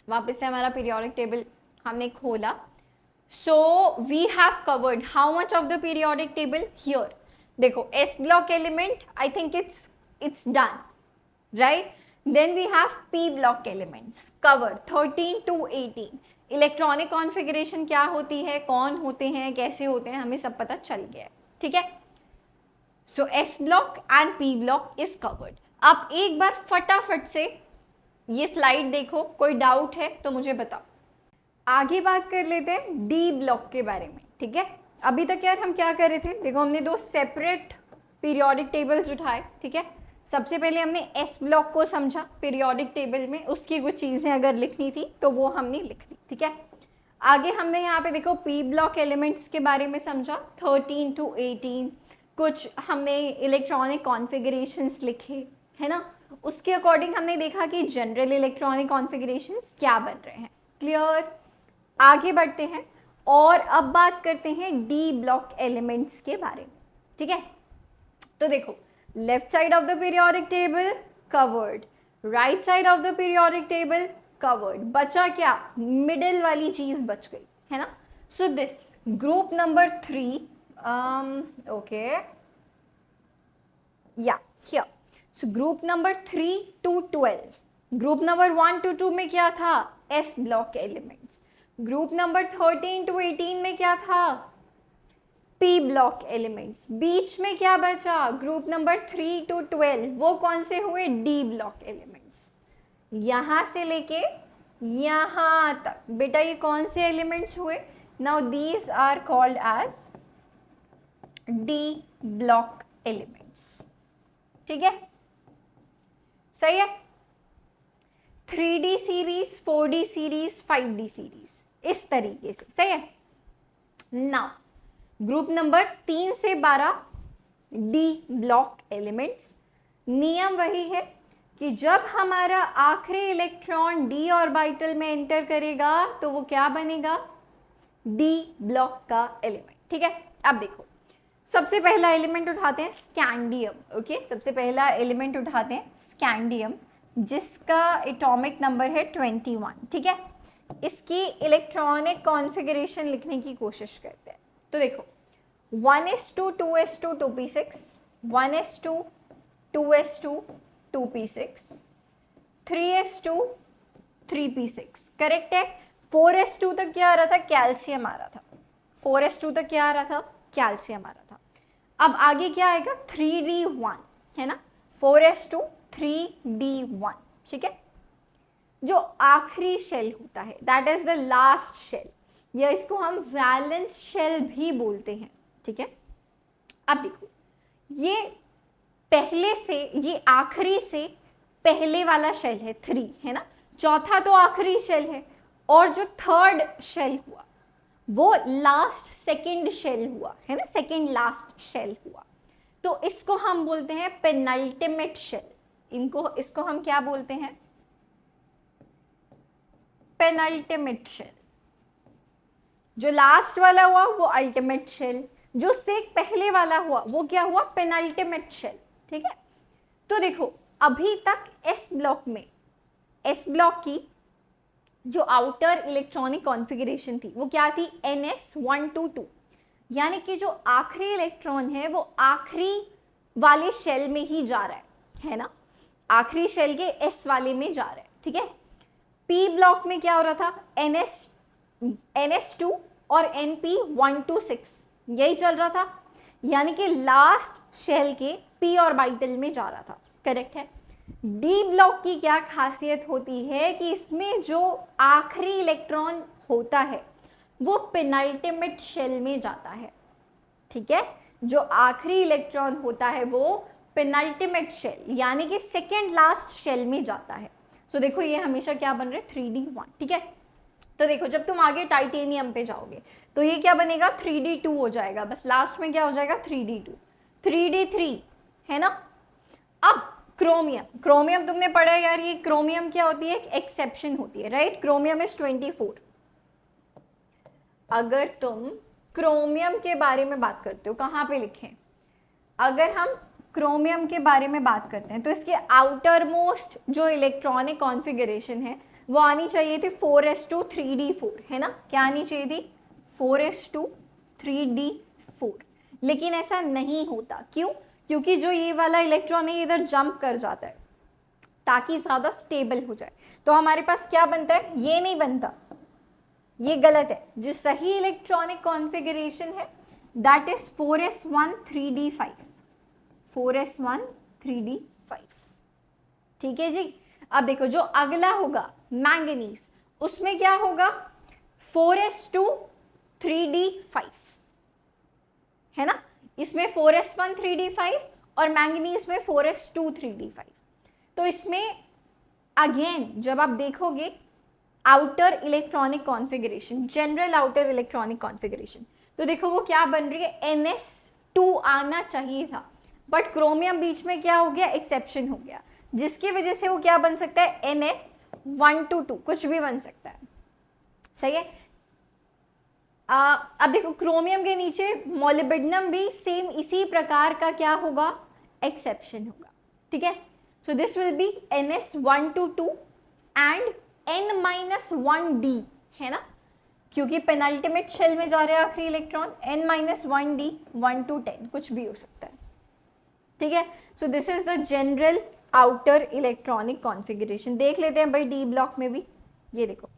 वापस से हमारा पीरियोडिक टेबल हमने खोला। So we have covered how much of the periodic table here. देखो S block element I think it's done, right? Then we have p block elements covered 13 to 18। Electronic configuration क्या होती है, कौन होते हैं, कैसे होते हैं, हमें सब पता चल गया है। ठीक है, so S block and P block is covered. आप एक बार फटाफट से ये स्लाइड देखो, कोई डाउट है तो मुझे बताओ। आगे बात कर लेते हैं डी ब्लॉक के बारे में। ठीक है, अभी तक यार हम क्या कर रहे थे? देखो हमने 2 सेपरेट पीरियोडिक टेबल्स उठाए। ठीक है, सबसे पहले हमने एस ब्लॉक को समझा पीरियोडिक टेबल में, उसकी कुछ चीज़ें अगर लिखनी थी तो वो हमने लिख दी। ठीक है, आगे हमने यहाँ पे देखो पी ब्लॉक एलिमेंट्स के बारे में समझा, 13 to 18 कुछ हमने इलेक्ट्रॉनिक कॉन्फ़िगरेशंस लिखे, है ना। उसके अकॉर्डिंग हमने देखा कि जनरल इलेक्ट्रॉनिक कॉन्फ़िगरेशंस क्या बन रहे हैं। क्लियर। आगे बढ़ते हैं और अब बात करते हैं डी ब्लॉक एलिमेंट्स के बारे में, ठीक है। तो देखो, left side of the periodic table covered, right side of the periodic table covered, बचा क्या, मिडिल वाली चीज बच गई, है ना। So this group number 3, okay या here, so group number 3 to 12, group number 1 to 2 में क्या था, S block elements. Group number 13 to 18 में क्या था, पी ब्लॉक एलिमेंट्स। बीच में क्या बचा, ग्रुप नंबर 3 to 12, वो कौन से हुए, डी ब्लॉक एलिमेंट्स। यहां से लेके यहां तक बेटा ये कौन से एलिमेंट्स हुए, now these are called as d block elements, ठीक है, सही है। 3D series, 4D series, 5D series, इस तरीके से, सही है। नाउ ग्रुप नंबर 3 से 12 डी ब्लॉक एलिमेंट्स। नियम वही है कि जब हमारा आखिरी इलेक्ट्रॉन डी ऑर्बिटल में एंटर करेगा तो वो क्या बनेगा, डी ब्लॉक का एलिमेंट, ठीक है। अब देखो, सबसे पहला एलिमेंट उठाते हैं स्कैंडियम, ओके। सबसे पहला एलिमेंट उठाते हैं स्कैंडियम, जिसका एटॉमिक नंबर है 21, ठीक है। इसकी इलेक्ट्रॉनिक कॉन्फ़िगरेशन लिखने की कोशिश करते हैं। तो देखो 1s2 2s2 2p6, 1s2 2s2 2p6, 3s2 3p6, correct है। 4s2 तक क्या आ रहा था, कैल्शियम आ रहा था। 4s2 तक क्या आ रहा था, कैल्शियम आ रहा था। अब आगे क्या आएगा, 3d1, है ना। 4s2 3d1, ठीक है। जो आखिरी शेल होता है, that is the last shell, या इसको हम वैलेंस शेल भी बोलते हैं, ठीक है। अब देखो, ये पहले से, ये आखिरी से पहले वाला शेल है 3, है ना। चौथा तो आखिरी शेल है, और जो थर्ड शेल हुआ वो लास्ट सेकंड शेल हुआ, है ना, सेकंड लास्ट शेल हुआ। तो इसको हम बोलते हैं पेनल्टिमेट शेल। इसको हम क्या बोलते हैं, पेनल्टिमेट शेल। जो लास्ट वाला हुआ वो अल्टीमेट शेल, जो से पहले वाला हुआ वो क्या हुआ, पेनल्टिमेट शेल, ठीक है। तो देखो, अभी तक एस ब्लॉक में, एस ब्लॉक की जो आउटर इलेक्ट्रॉनिक कॉन्फ़िगरेशन थी वो क्या थी, ns122, यानी कि जो आखिरी इलेक्ट्रॉन है वो आखिरी वाले शेल में ही जा रहा है ना, आखिरी शेल के एस वाले में जा रहा है, ठीक है। पी ब्लॉक में क्या हो रहा था, ns2 और np126, यही चल रहा था, यानी कि लास्ट शेल के पी ऑर्बिटल में जा रहा था, करेक्ट है। डी ब्लॉक की क्या खासियत होती है कि इसमें जो आखिरी इलेक्ट्रॉन होता है वो पेनल्टिमेट शेल में जाता है, ठीक है। जो आखिरी इलेक्ट्रॉन होता है वो पेनल्टिमेट शेल, यानी कि सेकेंड लास्ट शेल में जाता है। सो देखो, ये हमेशा क्या बन रहे, 3d1, ठीक है। तो देखो, जब तुम आगे टाइटेनियम पे जाओगे तो ये क्या बनेगा, 3d2 हो जाएगा, बस लास्ट में क्या हो जाएगा, 3d2, 3d3, है ना। अब क्रोमियम, क्रोमियम तुमने पढ़ा है यार, ये क्रोमियम क्या होती है, एक एक्सेप्शन होती है, राइट। Chromium is 24। अगर तुम क्रोमियम के बारे में बात करते हो, कहाँ पे लिखें, अगर हम क्रोमियम के बारे में बात करते हैं तो इसके आउटर मोस्ट जो इलेक्ट्रॉनिक कॉन्फ़िगरेशन है वो आनी चाहिए थी 4s2 3d4, है ना। क्या आनी चाहिए थी, 4s2 3d4, लेकिन ऐसा नहीं होता, क्यों, क्योंकि जो ये वाला इलेक्ट्रॉन है इधर जंप कर जाता है ताकि ज़्यादा स्टेबल हो जाए। तो हमारे पास क्या बनता है, ये नहीं बनता, ये गलत है। जो सही इलेक्ट्रॉनिक कॉन्फ़िगरेशन है that is 4s1 3d5, 4s1 3d5, ठीक है जी। अब देखो, जो अगला होगा मैंगनीज, उसमें क्या होगा, 4s2 3d5, है ना। इसमें 4s1 3d5 और मैंगनीज में 4s2 3d5। तो इसमें अगेन जब आप देखोगे outer electronic configuration, general outer electronic configuration, तो देखो वो क्या बन रही है, NS2 आना चाहिए था, बट क्रोमियम बीच में क्या हो गया, एक्सेप्शन हो गया, जिसकी वजह से वो क्या बन सकता है, NS122, कुछ भी बन सकता है, सही है। अब देखो क्रोमियम के नीचे मोलिब्डेनम भी सेम इसी प्रकार का क्या होगा, एक्सेप्शन होगा, ठीक है। सो this will B NS122 and N-1D, है ना, क्योंकि पेनल्टिमेट शेल में जा रहा है आखिरी इलेक्ट्रॉन, N-1D 1 to 10 कुछ भी हो सकता है, ठीक है। So this is the general outer electronic configuration. देख लेते हैं भाई डी ब्लॉक में भी, ये देखो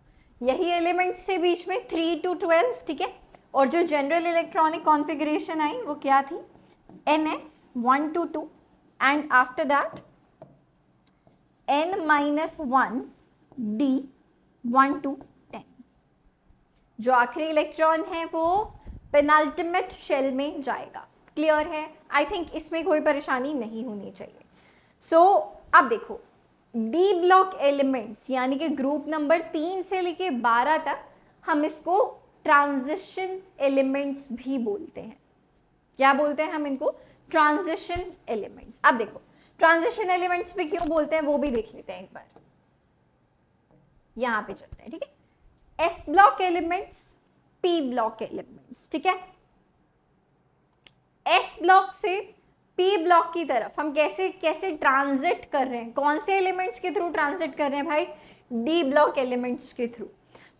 यही एलिमेंट्स थे बीच में 3 to 12, ठीक है, और जो जनरल इलेक्ट्रॉनिक कॉन्फ़िगरेशन आई वो क्या थी, NS1 to 2 and after that N-1D 1 to 10। जो आखिरी इलेक्ट्रॉन है वो पेनल्टिमेट शेल में जाएगा, क्लियर है, आई थिंक इसमें कोई परेशानी नहीं होनी चाहिए। सो अब देखो डी ब्लॉक एलिमेंट्स यानी कि ग्रुप नंबर 3 से लेके 12 तक हम इसको ट्रांजिशन एलिमेंट्स भी बोलते हैं। क्या बोलते हैं हम इनको, ट्रांजिशन एलिमेंट्स। अब देखो ट्रांजिशन एलिमेंट्स भी क्यों बोलते हैं वो भी देख लेते हैं एक बार, यहां पे चलते हैं, ठीक है। S block elements, P block elements, ठीक है। एस ब्लॉक से पी ब्लॉक की तरफ हम कैसे कैसे ट्रांजिट कर रहे हैं, कौन से एलिमेंट्स के थ्रू ट्रांजिट कर रहे हैं भाई, डी ब्लॉक एलिमेंट्स के थ्रू,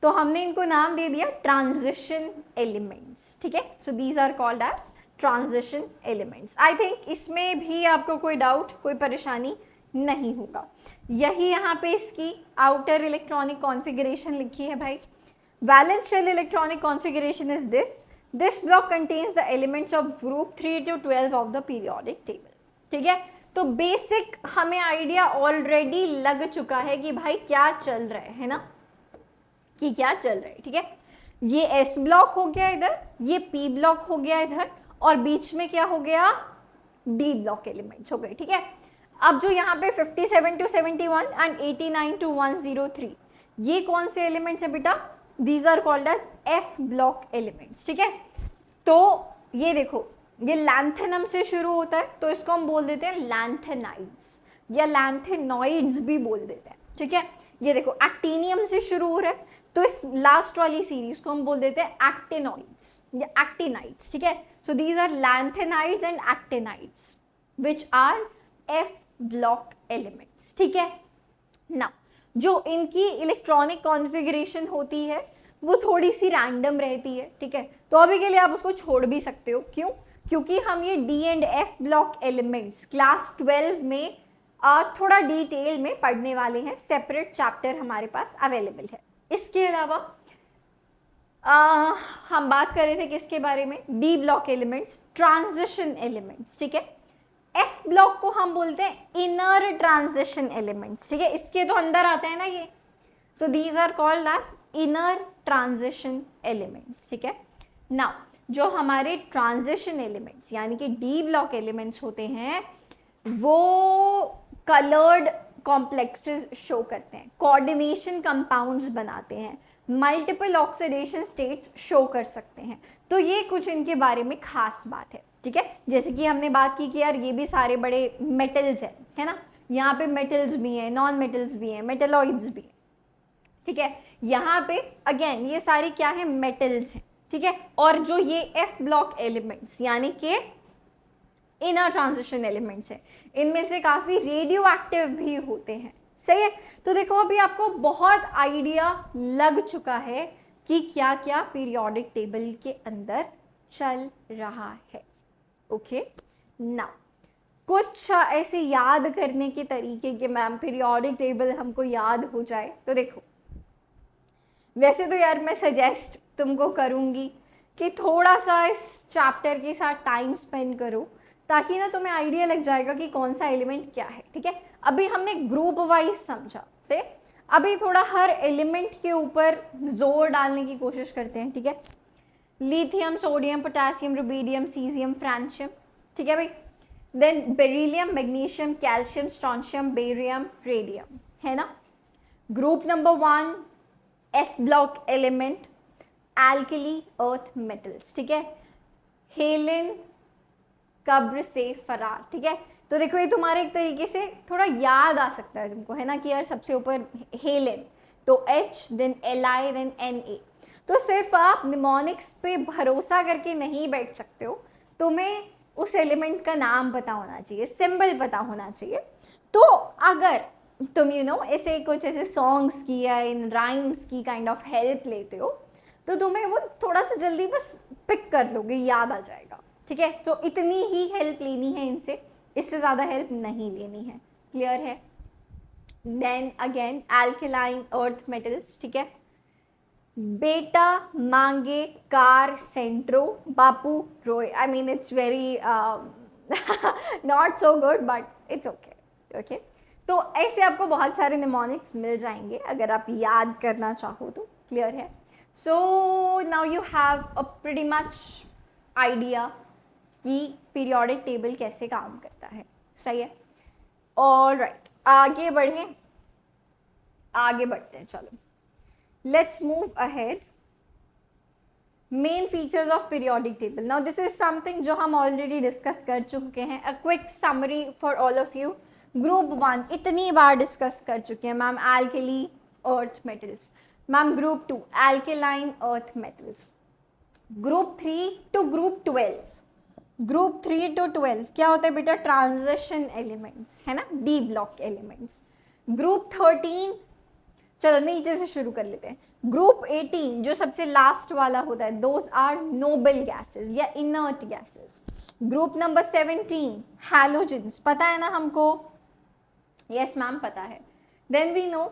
तो हमने इनको नाम दे दिया ट्रांजिशन एलिमेंट्स, ठीक है। So these are called as transition elements. I think इसमें भी आपको कोई डाउट, कोई परेशानी नहीं होगा। यही यहाँ पे इसकी आउटर इलेक्ट्रॉनिक कॉन्फ़िगरेशन लिखी है भाई। Valence shell electronic configuration is this block contains the elements of group 3 to 12 of the periodic table, ठीक है। तो बेसिक हमें आइडिया ऑलरेडी लग चुका है कि भाई क्या चल रहा है ना, कि क्या चल रहा है, ठीक है। ये एस ब्लॉक हो गया इधर, ये पी ब्लॉक हो गया इधर, और बीच में क्या हो गया, डी ब्लॉक एलिमेंट्स हो गए, ठीक है। अब जो यहाँ पे 57 to 71 एंड 89 to 103 ये कौन से एलिमेंट्स है बेटा, these are called as f block elements, ठीक है। तो ये देखो ये लैंथेनम से शुरू होता है तो इसको हम बोल देते हैं लैंथेनाइड्स या लैंथेनॉइड्स भी बोल देते हैं, ठीक है। ये देखो एक्टिनियम से शुरू हो रहा है तो इस लास्ट वाली सीरीज को हम बोल देते हैं एक्टिनॉइड्स या एक्टिनाइड्स, ठीक है। So these are lanthanides and actinides which are f block elements, ठीक है ना। जो इनकी इलेक्ट्रॉनिक कॉन्फ़िगरेशन होती है वो थोड़ी सी रैंडम रहती है, ठीक है। तो अभी के लिए आप उसको छोड़ भी सकते हो, क्यों, क्योंकि हम ये D and f block elements class 12 में थोड़ा डिटेल में पढ़ने वाले हैं, सेपरेट चैप्टर हमारे पास अवेलेबल है। इसके अलावा हम बात कर रहे थे किसके बारे में, d block elements, transition elements, ठीक है। एफ ब्लॉक को हम बोलते हैं इनर ट्रांजिशन एलिमेंट्स, ठीक है, इसके तो अंदर आते हैं ना ये, so these are called as inner transition elements, ठीक है। नाउ जो हमारे ट्रांजिशन एलिमेंट्स यानी कि डी ब्लॉक एलिमेंट्स होते हैं वो कलर्ड कॉम्प्लेक्सेस शो करते हैं, कोऑर्डिनेशन कंपाउंड्स बनाते हैं, मल्टीपल ऑक्सीडेशन स्टेट्स शो कर सकते हैं। तो ये कुछ इनके बारे में खास बात है, ठीक है। जैसे कि हमने बात की कि यार ये भी सारे बड़े मेटल्स हैं, है ना, यहाँ पे मेटल्स भी हैं, नॉन मेटल्स भी हैं, मेटलॉइड्स भी हैं, ठीक है। यहाँ पे अगेन ये सारे क्या है, मेटल्स हैं, ठीक है। और जो ये एफ ब्लॉक एलिमेंट्स यानी कि इनर ट्रांजिशन एलिमेंट्स है इनमें से काफ़ी रेडियो एक्टिव भी होते हैं, सही है। तो देखो अभी आपको बहुत आइडिया लग चुका है कि क्या क्या पीरियोडिक टेबल के अंदर चल रहा है, ओके ना। कुछ ऐसे याद करने के तरीके कि मैम पीरियोडिक टेबल हमको याद हो जाए, तो देखो वैसे तो यार मैं सजेस्ट तुमको करूँगी कि थोड़ा सा इस चैप्टर के साथ टाइम स्पेंड करो ताकि ना तुम्हें आइडिया लग जाएगा कि कौन सा एलिमेंट क्या है, ठीक है। अभी हमने ग्रुप वाइज समझा से, अभी थोड़ा हर एलिमेंट के ऊपर जोर डालने की कोशिश करते हैं, ठीक है। Lithium, sodium, potassium, rubidium, caesium, francium, ठीक है भाई। Then beryllium, magnesium, calcium, strontium, barium, radium, है ना। Group number 1 s block element, alkali earth metals, ठीक है, हेलेन कब्र से फरार, ठीक है। तो देखो ये तुम्हारे एक तरीके से थोड़ा याद आ सकता है तुमको, है ना, कि यार सबसे ऊपर हेलेन, तो H then Li then Na। तो सिर्फ आप निमोनिक्स पे भरोसा करके नहीं बैठ सकते हो, तुम्हें उस एलिमेंट का नाम पता होना चाहिए, सिंबल पता होना चाहिए। तो अगर तुम ऐसे कुछ ऐसे सॉन्ग्स की या इन राइम्स की काइंड ऑफ हेल्प लेते हो, तो तुम्हें वो थोड़ा सा जल्दी बस पिक कर लोगे, याद आ जाएगा, ठीक है। तो इतनी ही हेल्प लेनी है इनसे, इससे ज़्यादा हेल्प नहीं लेनी है, क्लियर है। Then again alkaline earth metals, ठीक है, बेटा मांगे कार सेंट्रो बापू रोय। I mean it's very not so good but it's okay, okay. तो ऐसे आपको बहुत सारे निमोनिक्स मिल जाएंगे अगर आप याद करना चाहो तो, क्लियर है। So now you have a pretty much idea कि पीरियोडिक टेबल कैसे काम करता है, सही है। ऑलराइट, आगे बढ़ें, आगे बढ़ते हैं, चलो let's move ahead. Main features of periodic table. Now this is something जो हम already discuss कर चुके हैं. A quick summary for all of you. Group 1 इतनी बार discuss कर चुके हैं ma'am, alkali earth metals. Ma'am group 2 alkaline earth metals. Group 3 to group 12. Group 3 to 12 क्या होता है बेटा? Transition elements, है ना, D block elements. Group 13, चलो नीचे से शुरू कर लेते हैं। ग्रुप 18 जो सबसे लास्ट वाला होता है, दोज आर नोबल गैसेस या inert gases. Group number 17 halogens, पता है ना हमको? यस मैम पता है। Then we know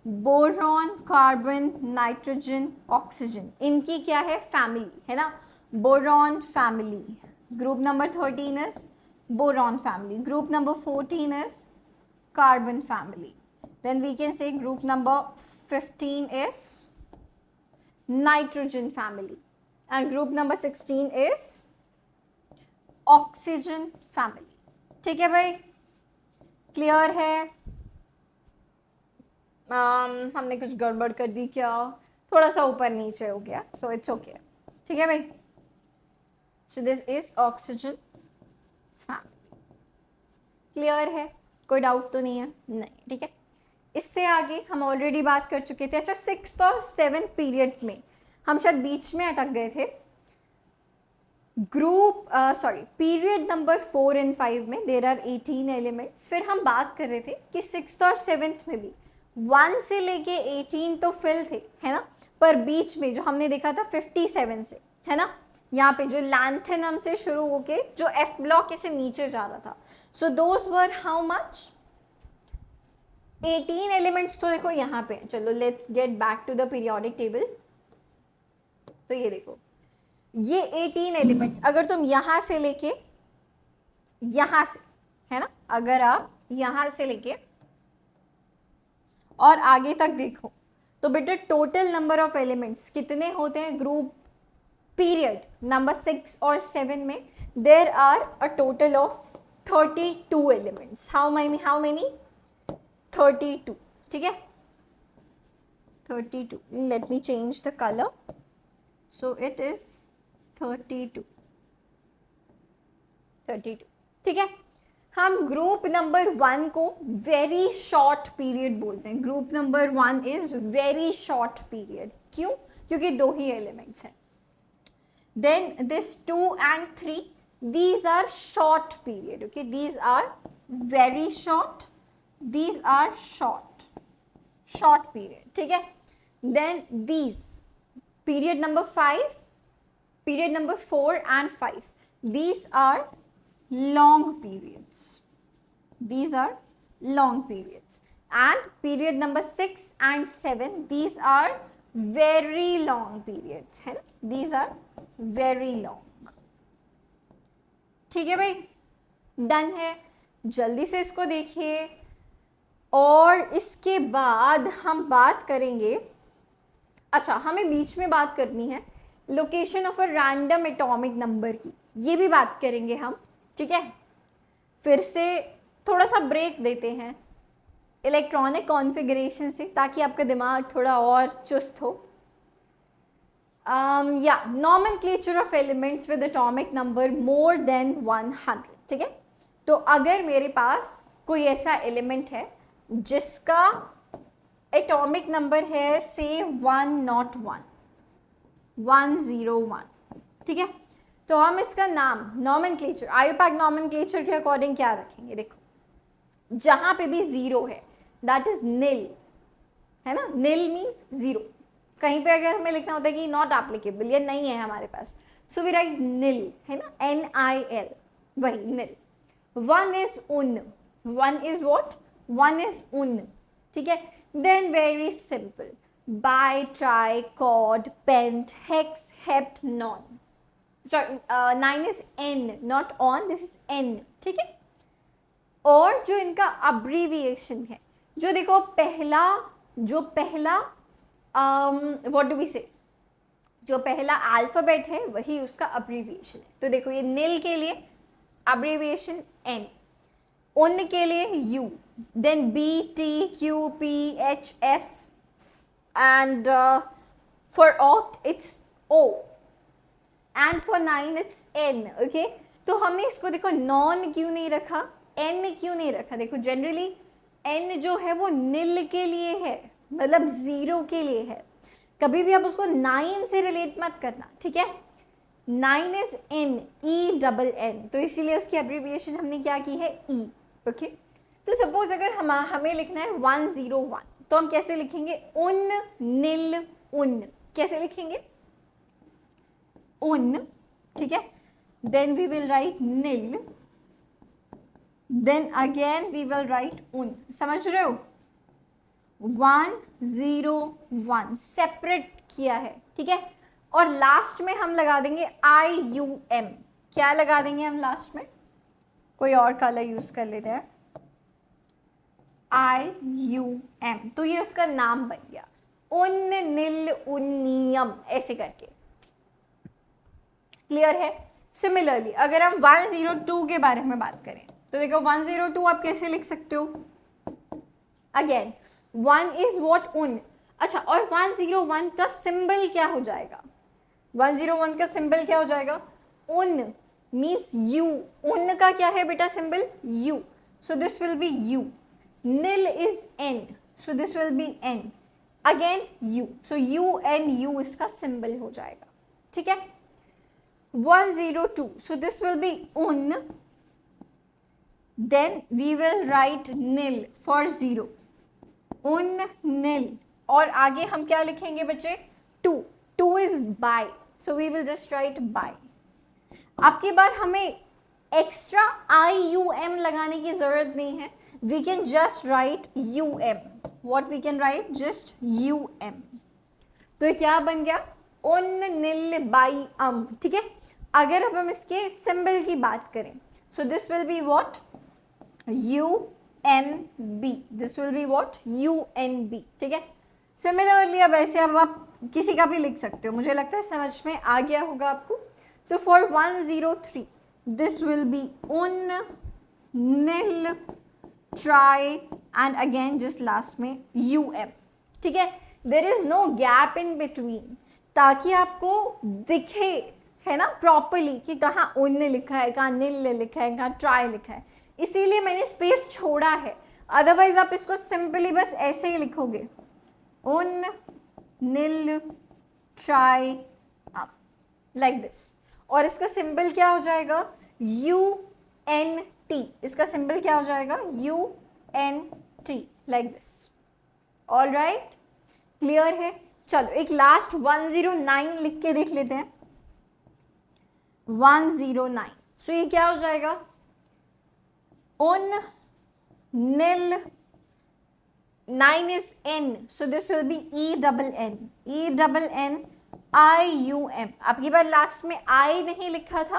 boron, carbon, nitrogen, oxygen, इनकी क्या है? फैमिली, है ना, boron family. Group number 13 is boron family. Group number 14 is carbon family. Then we can say group number 15 is nitrogen family and group number 16 is oxygen family. ठीक है भाई, clear है? हमने कुछ गड़बड़ कर दी क्या? थोड़ा सा ऊपर नीचे हो गया, so it's okay. ठीक है भाई, so this is oxygen family. Clear है? कोई डाउट तो नहीं है? नहीं, ठीक है। इससे आगे हम ऑलरेडी बात कर चुके थे। अच्छा, 6th और 7th पीरियड में हम शायद बीच में अटक गए थे। पीरियड नंबर 4 एंड 5 में देर आर 18 एलिमेंट्स। फिर हम बात कर रहे थे कि 6th और 7th में भी 1 से लेके 18 तो फिल थे, है ना, पर बीच में जो हमने देखा था 57 से, है ना, यहाँ पे जो लैंथेनम से शुरू होके जो एफ ब्लॉक ऐसे नीचे जा रहा था, so those were how much? 18 elements. तो देखो यहाँ पे, चलो let's get back to the periodic table. तो ये देखो, ये 18 एलिमेंट्स अगर तुम यहाँ से लेके यहाँ से, है ना, अगर आप यहाँ से लेके और आगे तक देखो तो बेटा टोटल नंबर ऑफ एलिमेंट्स कितने होते हैं? ग्रुप पीरियड नंबर 6 और 7 में there are a total of 32 elements. How many? 32, ठीक है, 32. Let me change the color. So it is 32, ठीक है। हम ग्रुप नंबर 1 को वेरी शॉर्ट पीरियड बोलते हैं। Group number 1 is very short period. क्यों? क्योंकि 2 ही एलिमेंट्स हैं। Then this 2 and 3, these are short period, okay, these are very short, these are short period, ठीक है। then these period number 5, period number 4 and 5, these are long periods, and period number 6 and 7, these are very long periods, है ना, these are very long। ठीक है भाई, done है। जल्दी से इसको देखिए और इसके बाद हम बात करेंगे। अच्छा, हमें बीच में बात करनी है location of a random atomic number की, ये भी बात करेंगे हम, ठीक है। फिर से थोड़ा सा ब्रेक देते हैं, इलेक्ट्रॉनिक कॉन्फ़िगरेशन से, ताकि आपका दिमाग थोड़ा और चुस्त हो। या nomenclature of elements with atomic number more than 100, ठीक है। तो अगर मेरे पास कोई ऐसा एलिमेंट है जिसका एटॉमिक नंबर है से 101, 101, ठीक है, तो हम इसका नाम नॉमेनक्लेचर, आईयूपैक नॉमेनक्लेचर के अकॉर्डिंग क्या रखेंगे? देखो, जहां पे भी जीरो है दैट इज निल, है ना, निल मीन्स जीरो। कहीं पे अगर हमें लिखना होता है कि नॉट एप्लीकेबल, ये नहीं है हमारे पास, सो वी राइट निल, है ना, NIL, वही nil. One is un, one is what, one is un, ठीक है। Then very simple, bi, tri, quad, pent, hex, hept, non. Sorry, 9 is N, not on, this is N, ठीक है। और जो इनका अब्रीविएशन है, जो देखो पहला व्हाट डू वी से, जो पहला अल्फाबेट है वही उसका अब्रीविएशन है। तो देखो, ये निल के लिए अब्रीविएशन N, उन के लिए U, then B, T, Q, P, H, S, and for oct it's O, and for 9 it's N, okay। तो हमने इसको देखो नॉन क्यों नहीं रखा, N क्यों नहीं रखा? देखो जनरली N जो है वो निल के लिए है, मतलब जीरो के लिए है। कभी भी आप उसको 9 से रिलेट मत करना, ठीक है। 9 इज N, ENN, तो इसीलिए उसकी अब्रीविएशन हमने क्या की है, E, ओके। तो सपोज अगर हमें लिखना है 101, तो हम कैसे लिखेंगे? उन, निल, उन, कैसे लिखेंगे? उन, ठीक है। Then we will write nil, then again we will write un, समझ रहे हो? 101 सेपरेट किया है, ठीक है। और लास्ट में हम लगा देंगे IUM, क्या लगा देंगे हम लास्ट में? कोई और कलर यूज कर लेते हैं, IUM, तो ये उसका नाम बन गया, उन, निल, उन्नियम, ऐसे करके। क्लियर है? सिमिलरली अगर हम 102 के बारे में बात करें, तो देखो 102 आप कैसे लिख सकते हो? अगेन 1 इज व्हाट, उन। अच्छा, और 101 का सिंबल क्या हो जाएगा? 101 का सिंबल क्या हो जाएगा? उन मीन्स U, उन का क्या है बेटा symbol? U, so this will B U। Nil is N, so this will B N, again U, so UNU इसका सिंबल हो जाएगा, ठीक है। 102, so this will be un, then we will write nil for 0, un, nil, और आगे हम क्या लिखेंगे बच्चे? 2 is by, so we will just write by। अब की बार हमें एक्स्ट्रा IUM लगाने की जरूरत नहीं है, we can just write UM, what we can write? just UM। तो क्या बन गया? उन, निल, बाई, ठीक है। अगर अब हम इसके सिंबल की बात करें, सो this will be what? UNB, this will be what? UNB, ठीक है। सिमिलरली अब ऐसे अब आप किसी का भी लिख सकते हो, मुझे लगता है समझ में आ गया होगा आपको। So for 103 this will be un, nil, tri, and again just last में UM, ठीक है। There is no gap in between, ताकि आपको दिखे, है ना, प्रॉपरली कि कहाँ उन लिखा है, कहाँ निल लिखा है, कहाँ ट्राई लिखा है, इसीलिए मैंने स्पेस छोड़ा है। अदरवाइज आप इसको सिंपली बस ऐसे ही लिखोगे, उन, निल, ट्राई, लाइक दिस। और इसका सिंबल क्या हो जाएगा? UNT, इसका सिंबल क्या हो जाएगा? UNT, like this. All right, clear है? चलो एक लास्ट 109 लिख के देख लेते हैं। 109, सो ये क्या हो जाएगा? उन, निल, 9 is N, so this will be ENN, ENN, IUM। आपकी बार लास्ट में I नहीं लिखा था,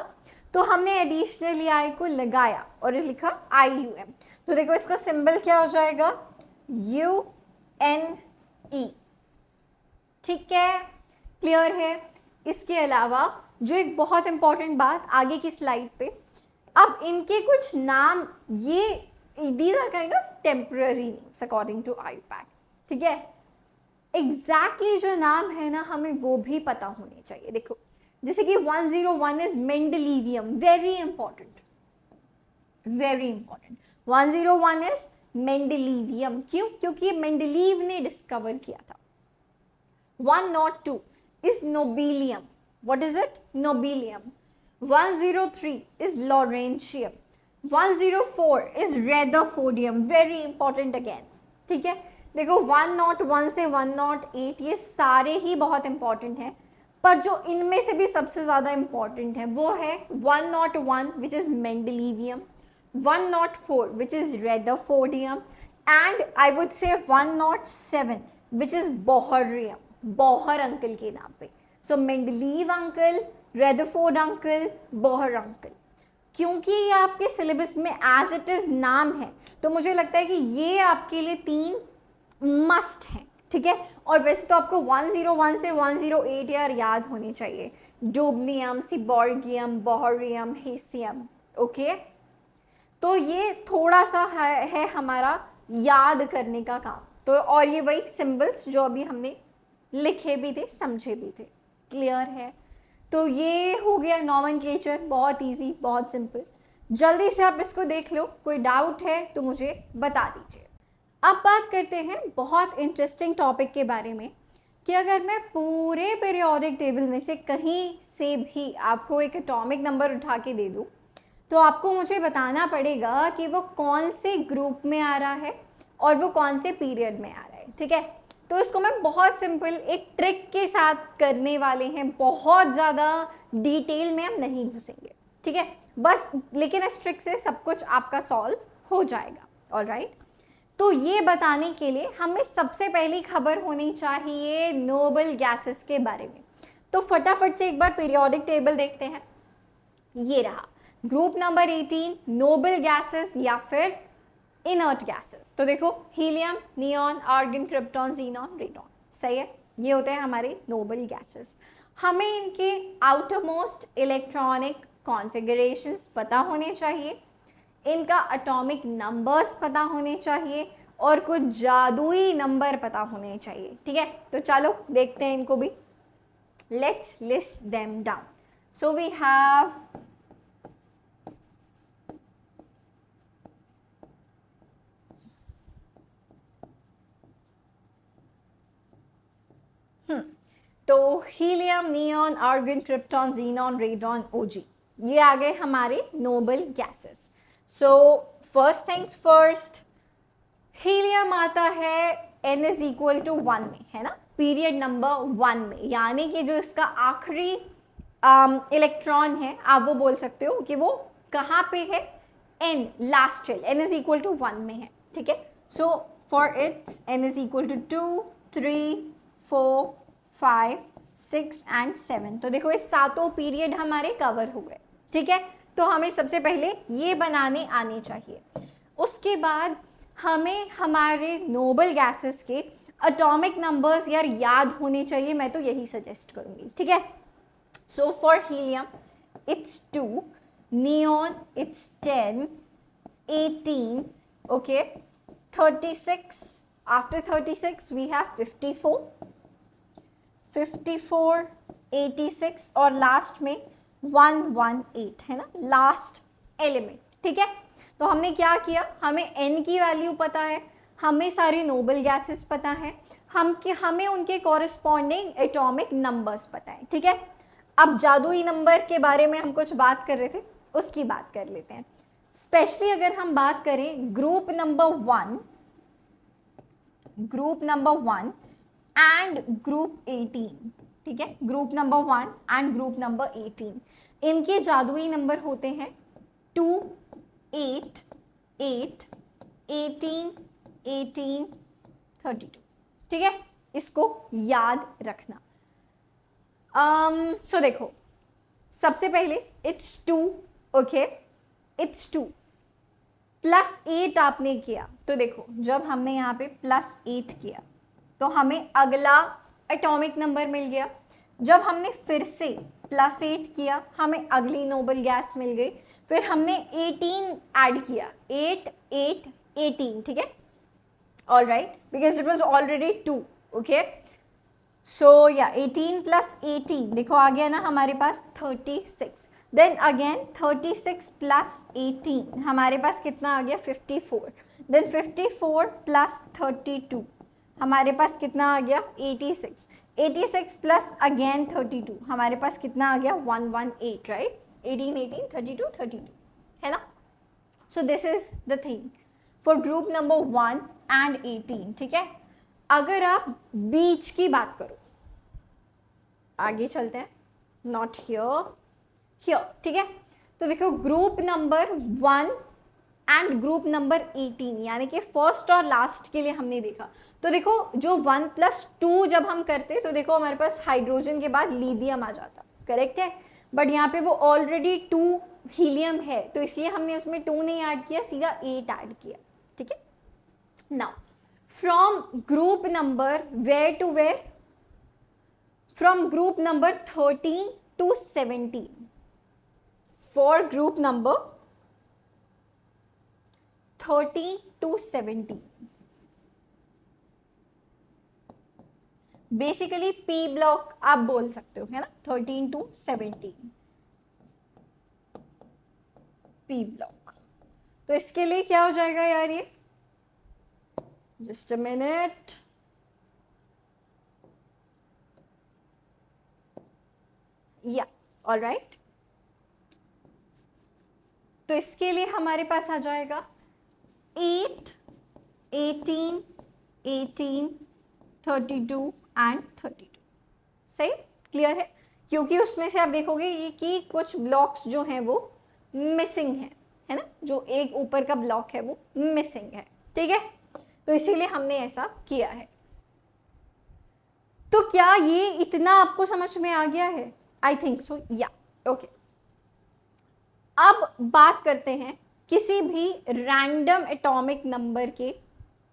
तो हमने एडिशनली I को लगाया और लिखा IUM। तो देखो इसका सिंबल क्या हो जाएगा? UNE, ठीक है, क्लियर है? इसके अलावा जो एक बहुत इंपॉर्टेंट बात आगे की स्लाइड पे, अब इनके कुछ नाम, ये these are kind of temporary names according to IUPAC, ठीक है। एग्जैक्टली जो नाम है ना हमें वो भी पता होने चाहिए। देखो जैसे कि 101 is mendelevium, very important, very important. 101 is mendelevium, क्यों? क्योंकि मेंडेलीव ने डिस्कवर किया था। 102 is nobelium, what is it? Nobelium. 103 is lawrencium. 104 is rutherfordium, very important again, ठीक है। देखो 101 से 108 ये सारे ही बहुत इंपॉर्टेंट हैं, पर जो इनमें से भी सबसे ज़्यादा इंपॉर्टेंट है वो है 101 which is mendelevium, 104 which is rutherfordium and I would say 107 which is bohrium, Bohr uncle के नाम पे। So Mendeleev uncle, Rutherford uncle, Bohr uncle. क्योंकि ये आपके सिलेबस में एज इट इज़ नाम है तो मुझे लगता है कि ये आपके लिए 3 मस्ट हैं, ठीक है। और वैसे तो आपको 101 से 108 यार याद होने चाहिए, डोबनियम, सीबॉर्गियम, बोहरियम, हेसियम, ओके। तो ये थोड़ा सा है हमारा याद करने का काम। तो और ये वही सिंबल्स जो अभी हमने लिखे भी थे, समझे भी थे, क्लियर है। तो ये हो गया नॉमेनक्लेचर, बहुत इजी, बहुत सिंपल। जल्दी से आप इसको देख लो, कोई डाउट है तो मुझे बता दीजिए। अब बात करते हैं बहुत इंटरेस्टिंग टॉपिक के बारे में कि अगर मैं पूरे पीरियोडिक टेबल में से कहीं से भी आपको एक एटॉमिक नंबर उठा के दे दूं तो आपको मुझे बताना पड़ेगा कि वो कौन से ग्रुप में आ रहा है और वो कौन से पीरियड में आ रहा है, ठीक है। तो इसको मैं बहुत सिंपल एक ट्रिक के साथ करने वाले हैं, बहुत ज़्यादा डिटेल में हम नहीं घुसेंगे, ठीक है। बस लेकिन इस ट्रिक से सब कुछ आपका सॉल्व हो जाएगा, ऑलराइट। तो ये बताने के लिए हमें सबसे पहली खबर होनी चाहिए नोबल गैसेस के बारे में। तो फटाफट से एक बार पीरियोडिक टेबल देखते हैं। ये रहा ग्रुप नंबर 18 नोबल गैसेस या फिर इनर्ट गैसेस। तो देखो helium, neon, argon, krypton, xenon, radon, सही है। ये होते हैं हमारे नोबल गैसेस। हमें इनके आउटर मोस्ट इलेक्ट्रॉनिक कॉन्फ़िगरेशंस पता होने चाहिए, इनका एटॉमिक नंबर्स पता होने चाहिए और कुछ जादुई नंबर पता होने चाहिए, ठीक है। तो चलो देखते हैं इनको भी। Let's list them down. So we have तो helium, neon, argon, krypton, xenon, radon, Og, ये आ गए हमारे noble gases. So first things first, helium आता है n इज इक्वल टू 1 में, है ना, पीरियड नंबर 1 में, यानी कि जो इसका आखिरी इलेक्ट्रॉन है आप वो बोल सकते हो कि वो कहाँ पे है, n last shell, n is equal to 1 में है, ठीक है। So for it's n is equal to 2, 3, 4, 5, 6 and 7। तो देखो ये सातों पीरियड हमारे कवर हो गए, ठीक है। तो हमें सबसे पहले ये बनाने आने चाहिए। उसके बाद हमें हमारे नोबल गैसेस के एटॉमिक नंबर्स यार याद होने चाहिए, मैं तो यही सजेस्ट करूँगी, ठीक है। So for helium it's 2, neon it's 10, 18, okay, 36, after 36 we have 54, 54, 86 और लास्ट में 118 है ना, लास्ट एलिमेंट, ठीक है। तो हमने क्या किया, हमें n की वैल्यू पता है, हमें सारे नोबल गैसेस पता है, हमें उनके कॉरेस्पॉन्डिंग एटॉमिक नंबर्स पता है, ठीक है। अब जादुई नंबर के बारे में हम कुछ बात कर रहे थे, उसकी बात कर लेते हैं। स्पेशली अगर हम बात करें ग्रुप नंबर 1 एंड ग्रुप 18, ठीक है, group number 1 and group number 18, इनके जादुई नंबर होते हैं 2, 8, 8, 18, 18, 32, ठीक है। इसको याद रखना। सो देखो सबसे पहले इट्स 2, ओके, इट्स 2 प्लस 8 आपने किया, तो देखो जब हमने यहाँ पे प्लस 8 किया तो हमें अगला एटॉमिक नंबर मिल गया। जब हमने फिर से प्लस 8 किया, हमें अगली नोबल गैस मिल गई। फिर हमने 18 ऐड किया, 8 8 18, ठीक है, all right, because it was already 2, okay. So या 18 प्लस 18 देखो आ गया ना हमारे पास 36। देन अगेन 36 प्लस 18 हमारे पास कितना आ गया 54। देन 54 प्लस 32 हमारे पास कितना आ गया 86। 86 प्लस अगेन 32 हमारे पास कितना आ गया 118, राइट। 18 18 32 32, है ना। So this is the thing for group number 1 and 18, ठीक है। अगर आप बीच की बात करो, आगे चलते हैं, नॉट हियर, हियर, ठीक है। तो देखो group number 1 and group number 18 यानी कि फर्स्ट और लास्ट के लिए हमने देखा। तो देखो जो 1 + 2 जब हम करते तो देखो हमारे पास हाइड्रोजन के बाद लिथियम आ जाता, करेक्ट है। बट यहाँ पे वो ऑलरेडी 2 हीलियम है, तो इसलिए हमने उसमें 2 नहीं ऐड किया, सीधा 8 ऐड किया, ठीक है। Now from group number where to where, from group number 13 to 17, for group number 13 to 17 basically p block आप बोल सकते हो, है ना। 13 to 17 पी ब्लॉक। तो इसके लिए क्या हो जाएगा यार, ये जस्ट अ मिनट, या ऑल राइट। तो इसके लिए हमारे पास आ जाएगा 8 18 18 32 एंड 32, सही, क्लियर है। क्योंकि उसमें से आप देखोगे ये कि कुछ ब्लॉक्स जो हैं वो मिसिंग है ना, जो एक ऊपर का ब्लॉक है वो मिसिंग है, ठीक है। तो इसीलिए हमने ऐसा किया है। तो क्या ये इतना आपको समझ में आ गया है? आई थिंक सो, या ओके। अब बात करते हैं किसी भी रैंडम एटॉमिक नंबर के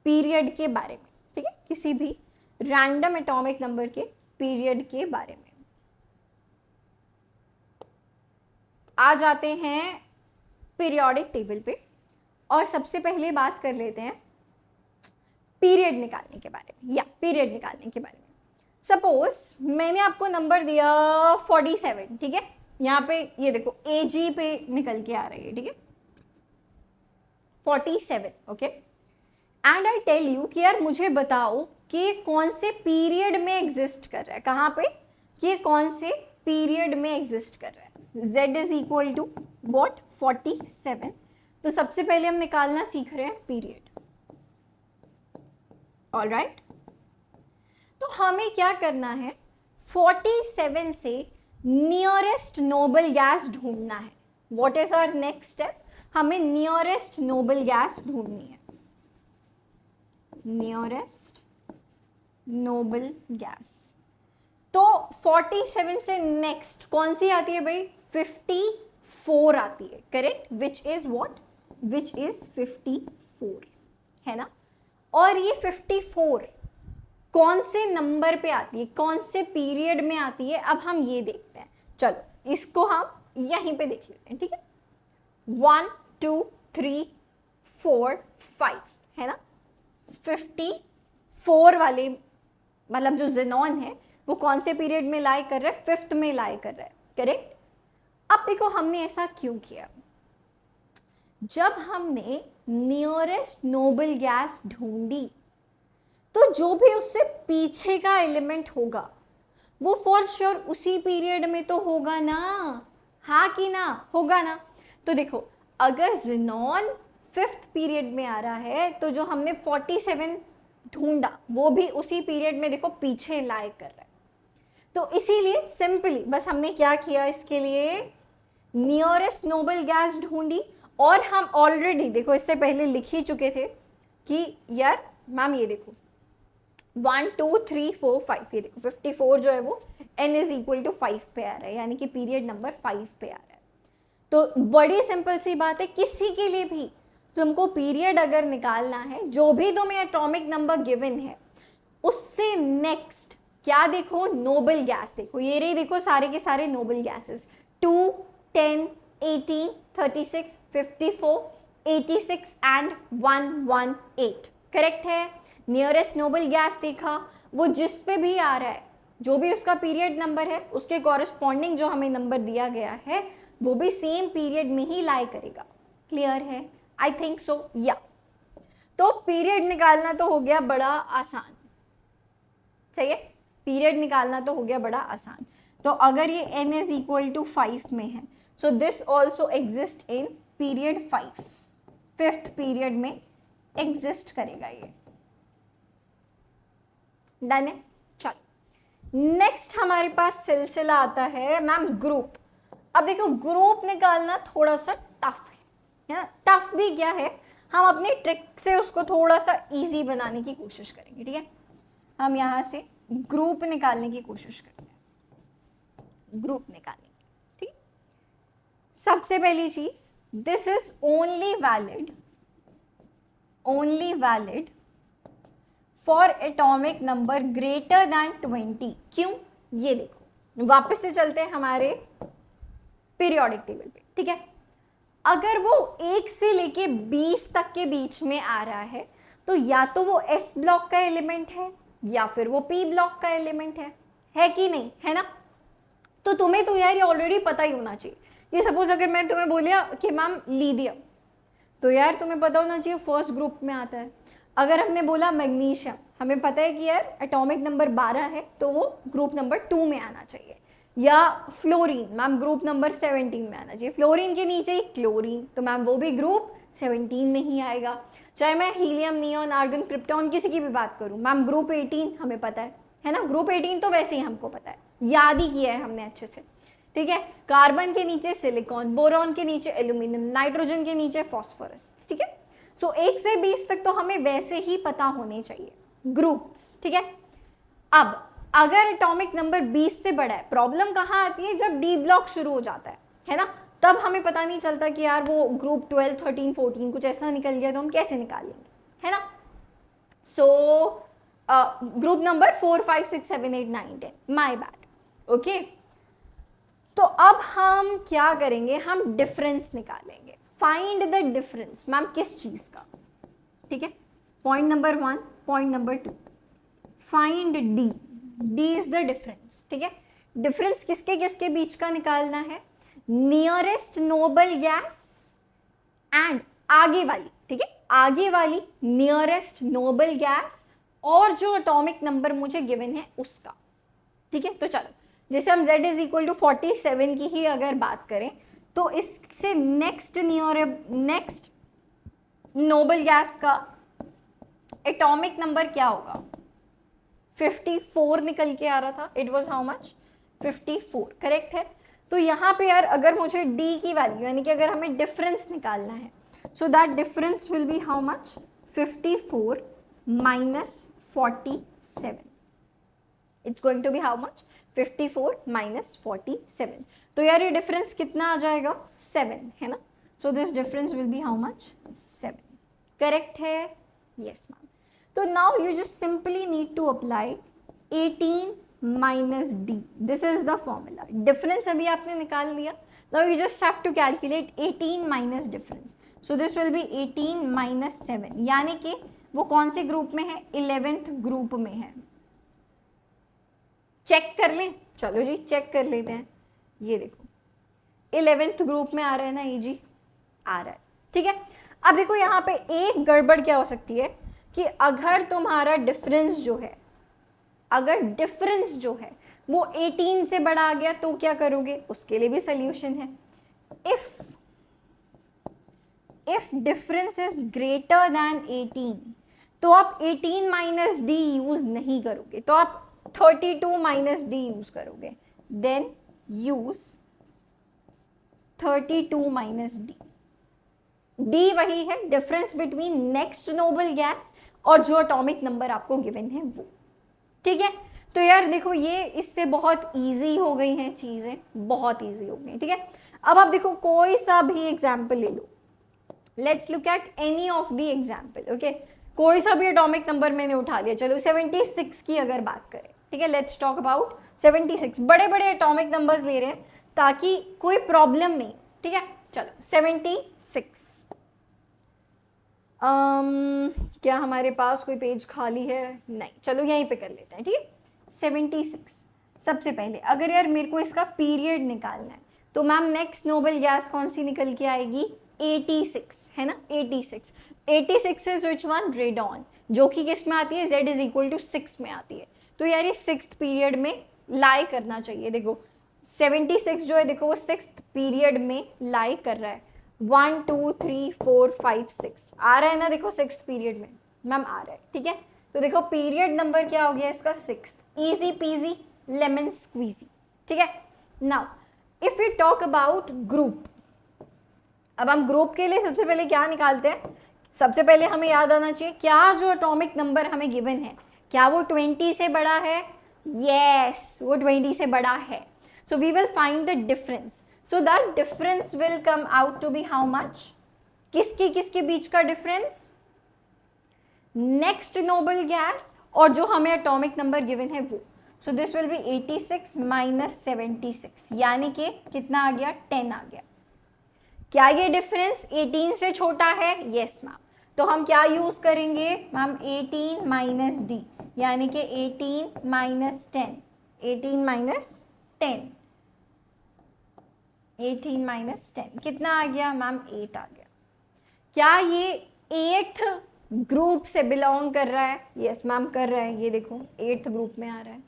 पीरियड के बारे में, ठीक है, किसी भी रैंडम एटॉमिक नंबर के पीरियड के बारे में। आ जाते हैं पीरियोडिक टेबल पे और सबसे पहले बात कर लेते हैं पीरियड निकालने के बारे में, या पीरियड निकालने के बारे में। सपोज मैंने आपको नंबर दिया 47, ठीक है, यहाँ पे ये देखो AG पे निकल के आ रही है, ठीक है, 47, okay. And I tell you कि यार मुझे बताओ कि ये कौन से पीरियड में एग्जिस्ट कर रहा है, कहाँ पे, कि ये कौन से पीरियड में एग्जिस्ट कर रहा है। Z is equal to what 47। तो सबसे पहले हम निकालना सीख रहे हैं पीरियड, ऑल राइट। तो हमें क्या करना है, 47 से नियरेस्ट नोबल गैस ढूंढना है। What is our next step, हमें नियरेस्ट नोबल गैस ढूंढनी है, नियरेस्ट नोबल गैस। तो 47 से नेक्स्ट कौन सी आती है भाई, 54 आती है, correct, which is what, which is 54, है ना। और ये 54 कौन से नंबर पे आती है, कौन से पीरियड में आती है, अब हम ये देखते हैं। चलो इसको हम यहीं पे देख लेते हैं, ठीक है। 1 2 3 4 5, है ना। 54 वाले मतलब जो ज़ेनॉन है वो कौन से पीरियड में लाई कर रहा है, 5th में लाई कर रहा है, करेक्ट। अब देखो हमने ऐसा क्यों किया, जब हमने नियरेस्ट नोबल गैस ढूंढी तो जो भी उससे पीछे का एलिमेंट होगा वो फॉर श्योर उसी पीरियड में तो होगा ना, हाँ कि ना, होगा ना। तो देखो अगर ज़ेनॉन 5th पीरियड में आ रहा है तो जो हमने 47 ढूंढा वो भी उसी पीरियड में देखो पीछे लाई कर रहा है। तो इसीलिए सिंपली बस हमने क्या किया, इसके लिए नियरेस्ट नोबल गैस ढूंढी। और हम ऑलरेडी देखो इससे पहले लिख ही चुके थे कि यार मैम ये देखो 1 2 3 4 5, ये देखो 54 जो है वो n इज इक्वल टू 5 पे आ रहा है, यानी कि पीरियड नंबर 5 पे आ रहा है। तो बड़ी सिंपल सी बात है, किसी के लिए भी तुमको पीरियड अगर निकालना है, जो भी तुम्हें एटॉमिक नंबर गिवन है उससे नेक्स्ट क्या देखो, नोबल गैस देखो, ये रही देखो सारे के सारे नोबल गैसेस, 2, 10, 18, 36, 54, 86 एंड 118, करेक्ट है। नियरेस्ट नोबल गैस देखा, वो जिस पे भी आ रहा है, जो भी उसका पीरियड नंबर है, उसके कॉरेस्पॉन्डिंग जो हमें नंबर दिया गया है वो भी सेम पीरियड में ही लाई करेगा। क्लियर है? आई थिंक सो, या। तो पीरियड निकालना तो हो गया बड़ा आसान, सही है, पीरियड निकालना तो हो गया बड़ा आसान। तो अगर ये n इज इक्वल टू 5 में है, so this also exist in period 5, fifth period में एग्जिस्ट करेगा ये। डन है? चलो नेक्स्ट हमारे पास सिलसिला आता है मैम ग्रुप। अब देखो ग्रुप निकालना थोड़ा सा टफ है ना, टफ भी क्या है, हम अपनी ट्रिक से उसको थोड़ा सा इजी बनाने की कोशिश करेंगे, ठीक है। हम यहाँ से ग्रुप निकालने की कोशिश करते हैं, ग्रुप निकालेंगे, ठीक। सबसे पहली चीज, this is only valid for atomic number greater than 20। क्यों? ये देखो, वापस से चलते हैं हमारे पीरियोडिक टेबल पे, ठीक है। अगर वो 1 से लेके 20 तक के बीच में आ रहा है तो या तो वो S ब्लॉक का एलिमेंट है या फिर वो P ब्लॉक का एलिमेंट है कि नहीं, है ना। तो तुम्हें तो यार ये ऑलरेडी पता ही होना चाहिए। ये सपोज अगर मैं तुम्हें बोलिया कि मैम लीथियम, तो यार तुम्हें पता होना चाहिए फर्स्ट ग्रुप में आता है। अगर हमने बोला मैग्नीशियम, हमें पता है कि यार एटॉमिक नंबर 12 है तो वो ग्रुप नंबर 2 में आना चाहिए। या फ्लोरीन, मैम ग्रुप नंबर 17 में आना चाहिए। फ्लोरीन के नीचे ही क्लोरीन, तो मैम वो भी ग्रुप 17 में ही आएगा। चाहे मैं हीलियम, नियॉन, आर्गन, क्रिप्टॉन किसी की भी बात करूं, मैम ग्रुप 18 हमें पता है ना। ग्रुप 18 तो वैसे ही हमको पता है, याद ही किया है हमने अच्छे से, ठीक है। कार्बन के नीचे सिलिकॉन, बोरॉन के नीचे एल्यूमिनियम, नाइट्रोजन के नीचे फॉस्फोरस, ठीक है। सो 1 से 20 तक तो हमें वैसे ही पता होने चाहिए ग्रुप्स, ठीक है। अब अगर एटॉमिक नंबर 20 से बड़ा है, प्रॉब्लम कहाँ आती है, जब डी ब्लॉक शुरू हो जाता है ना, तब हमें पता नहीं चलता कि यार वो ग्रुप 12, 13, 14 कुछ ऐसा निकल गया तो हम कैसे निकालेंगे, है ना। सो group number 4, 5, 6, 7, 8, 9, 10, my bad, okay. तो अब हम क्या करेंगे, हम डिफरेंस निकालेंगे। फाइंड द डिफरेंस, मैम किस चीज का, ठीक है। Point number 1, point number 2, find D, D is the difference, ठीक है। डिफरेंस किसके किसके बीच का निकालना है, नियरेस्ट नोबल गैस एंड आगे वाली, ठीक है, आगे वाली नियरेस्ट नोबल गैस और जो एटॉमिक नंबर मुझे गिवन है उसका, ठीक है। तो चलो, जैसे हम z इज इक्वल टू 47 की ही अगर बात करें तो इससे नेक्स्ट नोबल गैस का एटॉमिक नंबर क्या होगा, 54 निकल के आ रहा था। It was how much, 54, correct है। तो यहाँ पे यार अगर मुझे d की वैल्यू, यानी कि अगर हमें डिफरेंस निकालना है, so that difference will be how much, 54 minus 47, it's going to be how much, 54 minus 47। तो यार ये डिफरेंस कितना आ जाएगा, 7, है ना। So this difference will be how much, 7, correct है, यस मैम। तो now you just simply need to apply 18 minus d, this is the formula. Difference अभी आपने निकाल लिया, now you just have to calculate 18 minus difference, so this will be 18 minus 7, यानी कि वो कौन से ग्रुप में है, 11th ग्रुप में है। चेक कर लें, चलो जी चेक कर लेते हैं। ये देखो 11th ग्रुप में आ रहा है ना, ये जी आ रहा है, ठीक है। अब देखो यहाँ पे एक गड़बड़ क्या हो सकती है कि अगर तुम्हारा डिफरेंस जो है, अगर डिफरेंस जो है वो 18 से बड़ा आ गया तो क्या करोगे, उसके लिए भी सोल्यूशन है। If difference is greater than 18 तो आप 18 माइनस डी यूज नहीं करोगे, तो आप 32 माइनस डी यूज करोगे। Then use 32 minus d, d वही है difference between next noble gas और जो एटॉमिक नंबर आपको गिवन है वो, ठीक है। तो यार देखो ये इससे बहुत इजी हो गई हैं चीजें, बहुत इजी हो गई, ठीक है। अब आप देखो कोई सा भी एग्जाम्पल ले लो, let's look at any of the example, okay. कोई सा भी एटॉमिक नंबर मैंने उठा लिया, चलो 76 की अगर बात करें, ठीक है, लेट्स टॉक अबाउट 76। बड़े बड़े एटॉमिक नंबर्स ले रहे हैं ताकि कोई प्रॉब्लम नहीं, ठीक है। चलो 76, क्या हमारे पास कोई पेज खाली है? नहीं, चलो यहीं पे कर लेते हैं, ठीक है। 76 सबसे पहले अगर यार मेरे को इसका पीरियड निकालना है तो मैम नेक्स्ट नोबल गैस कौन सी निकल के आएगी? 86, है ना, 86। 86 इज विच वन? रेडॉन, जो कि किस में आती है? Z इज इक्वल टू 6 में आती है। तो यार ये 6th पीरियड में लाई करना चाहिए। देखो 76 जो है, देखो वो 6th पीरियड में लाई कर रहा है। 1 2 3 4 5 6 आ रहा है ना, देखो 6th पीरियड में मैम आ रहा है, ठीक है। तो देखो पीरियड नंबर क्या हो गया इसका? 6th। Easy peasy lemon squeezy, ठीक है। Now if you talk about group, अब हम ग्रुप के लिए सबसे पहले क्या निकालते हैं? सबसे पहले हमें याद आना चाहिए क्या जो एटॉमिक नंबर हमें गिवन है, क्या वो 20 से बड़ा है? यस, वो 20 से बड़ा है। So we will find the difference. So that difference will come out to be how much? किसके किसके बीच का डिफरेंस? नेक्स्ट नोबल गैस और जो हमें एटॉमिक नंबर गिवन है वो। सो दिस विल बी 86 माइनस 76, यानी कि कितना आ गया? 10 आ गया। क्या ये डिफरेंस 18 से छोटा है? Yes ma'am. तो हम क्या यूज करेंगे मैम? 18 माइनस डी, यानी कि 18 माइनस 10, 18 माइनस 10, 18 माइनस 10 कितना आ गया मैम? 8 आ गया। क्या ये 8th ग्रुप से बिलोंग कर रहा है? यस मैम कर रहा है। ये देखो 8th ग्रुप में आ रहा है।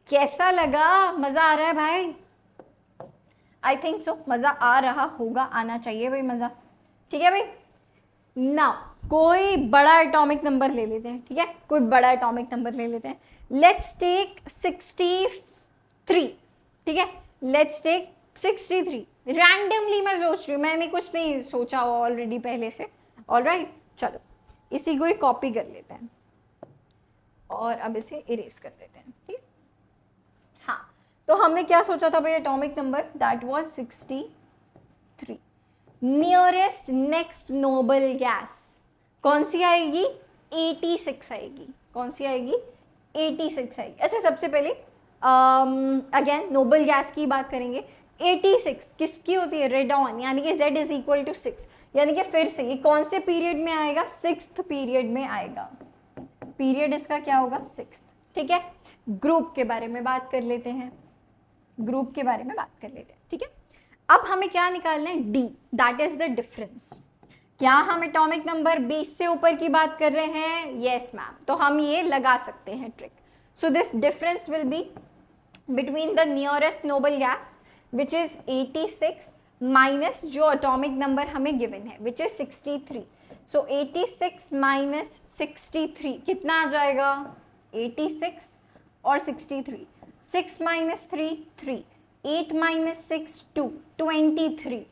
कैसा लगा? मजा आ रहा है भाई? आई थिंक सो, मजा आ रहा होगा, आना चाहिए भाई मजा, ठीक है भाई। नाउ कोई बड़ा एटॉमिक नंबर ले लेते हैं, ठीक है, कोई बड़ा एटॉमिक नंबर ले लेते हैं। लेट्स टेक 63, ठीक है, लेट्स टेक 63। रैंडमली मैं सोच रही हूँ, मैंने कुछ नहीं सोचा हुआ ऑलरेडी पहले से। ऑलराइट, चलो इसी को ही कॉपी कर लेते हैं और अब इसे इरेज कर देते हैं, ठीक है। हाँ, तो हमने क्या सोचा था भाई atomic number? That was 63। Nearest next noble gas कौन सी आएगी? 86 आएगी। कौन सी आएगी? 86 आएगी। अच्छा सबसे पहले अगेन नोबल गैस की बात करेंगे। 86 किसकी होती है? रेडॉन, यानी कि Z इज इक्वल टू 6, यानी कि फिर से ये कौन से पीरियड में आएगा? 6th पीरियड में आएगा। पीरियड इसका क्या होगा? 6th, ठीक है। ग्रुप के बारे में बात कर लेते हैं, ग्रुप के बारे में बात कर लेते हैं, ठीक है। अब हमें क्या निकालना है? D, that is the difference. क्या हम एटॉमिक नंबर 20 से ऊपर की बात कर रहे हैं? Yes ma'am. तो हम ये लगा सकते हैं trick. So this difference will be between the nearest noble gas which is 86 minus जो एटॉमिक नंबर हमें गिवन है विच इज 63। सो 86 माइनस 63 कितना आ जाएगा? 86 और 63, 6 माइनस 3 3, 8 माइनस 6 2, 23।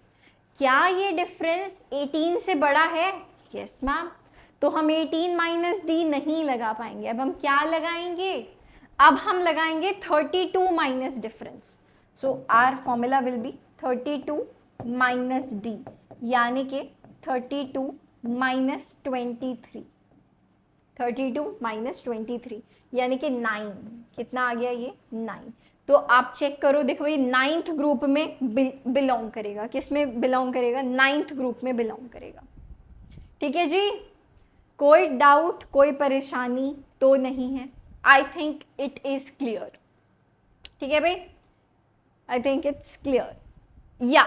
क्या ये डिफरेंस 18 से बड़ा है? Yes ma'am. तो हम 18 माइनस डी नहीं लगा पाएंगे। अब हम क्या लगाएंगे? अब हम लगाएंगे 32 minus difference. So our formula will be 32 minus d, यानी कि 32 माइनस 23, 32 माइनस 23 यानी कि 9। कितना आ गया ये? 9। तो आप चेक करो, देखो ये 9th ग्रुप में बिलोंग करेगा। किस में बिलोंग करेगा? 9th ग्रुप में बिलोंग करेगा, ठीक है जी। कोई डाउट, कोई परेशानी तो नहीं है? I think it is clear, ठीक है भाई, आई थिंक इट्स क्लियर, या।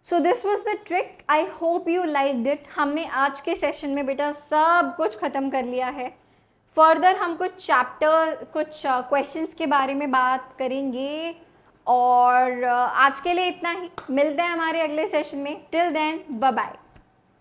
So this was the trick, I hope you liked it. हमने आज के सेशन में बेटा सब कुछ ख़त्म कर लिया है। फर्दर हम कुछ चैप्टर, कुछ क्वेश्चंस के बारे में बात करेंगे और आज के लिए इतना ही। मिलते हैं हमारे अगले सेशन में। Till then bye bye.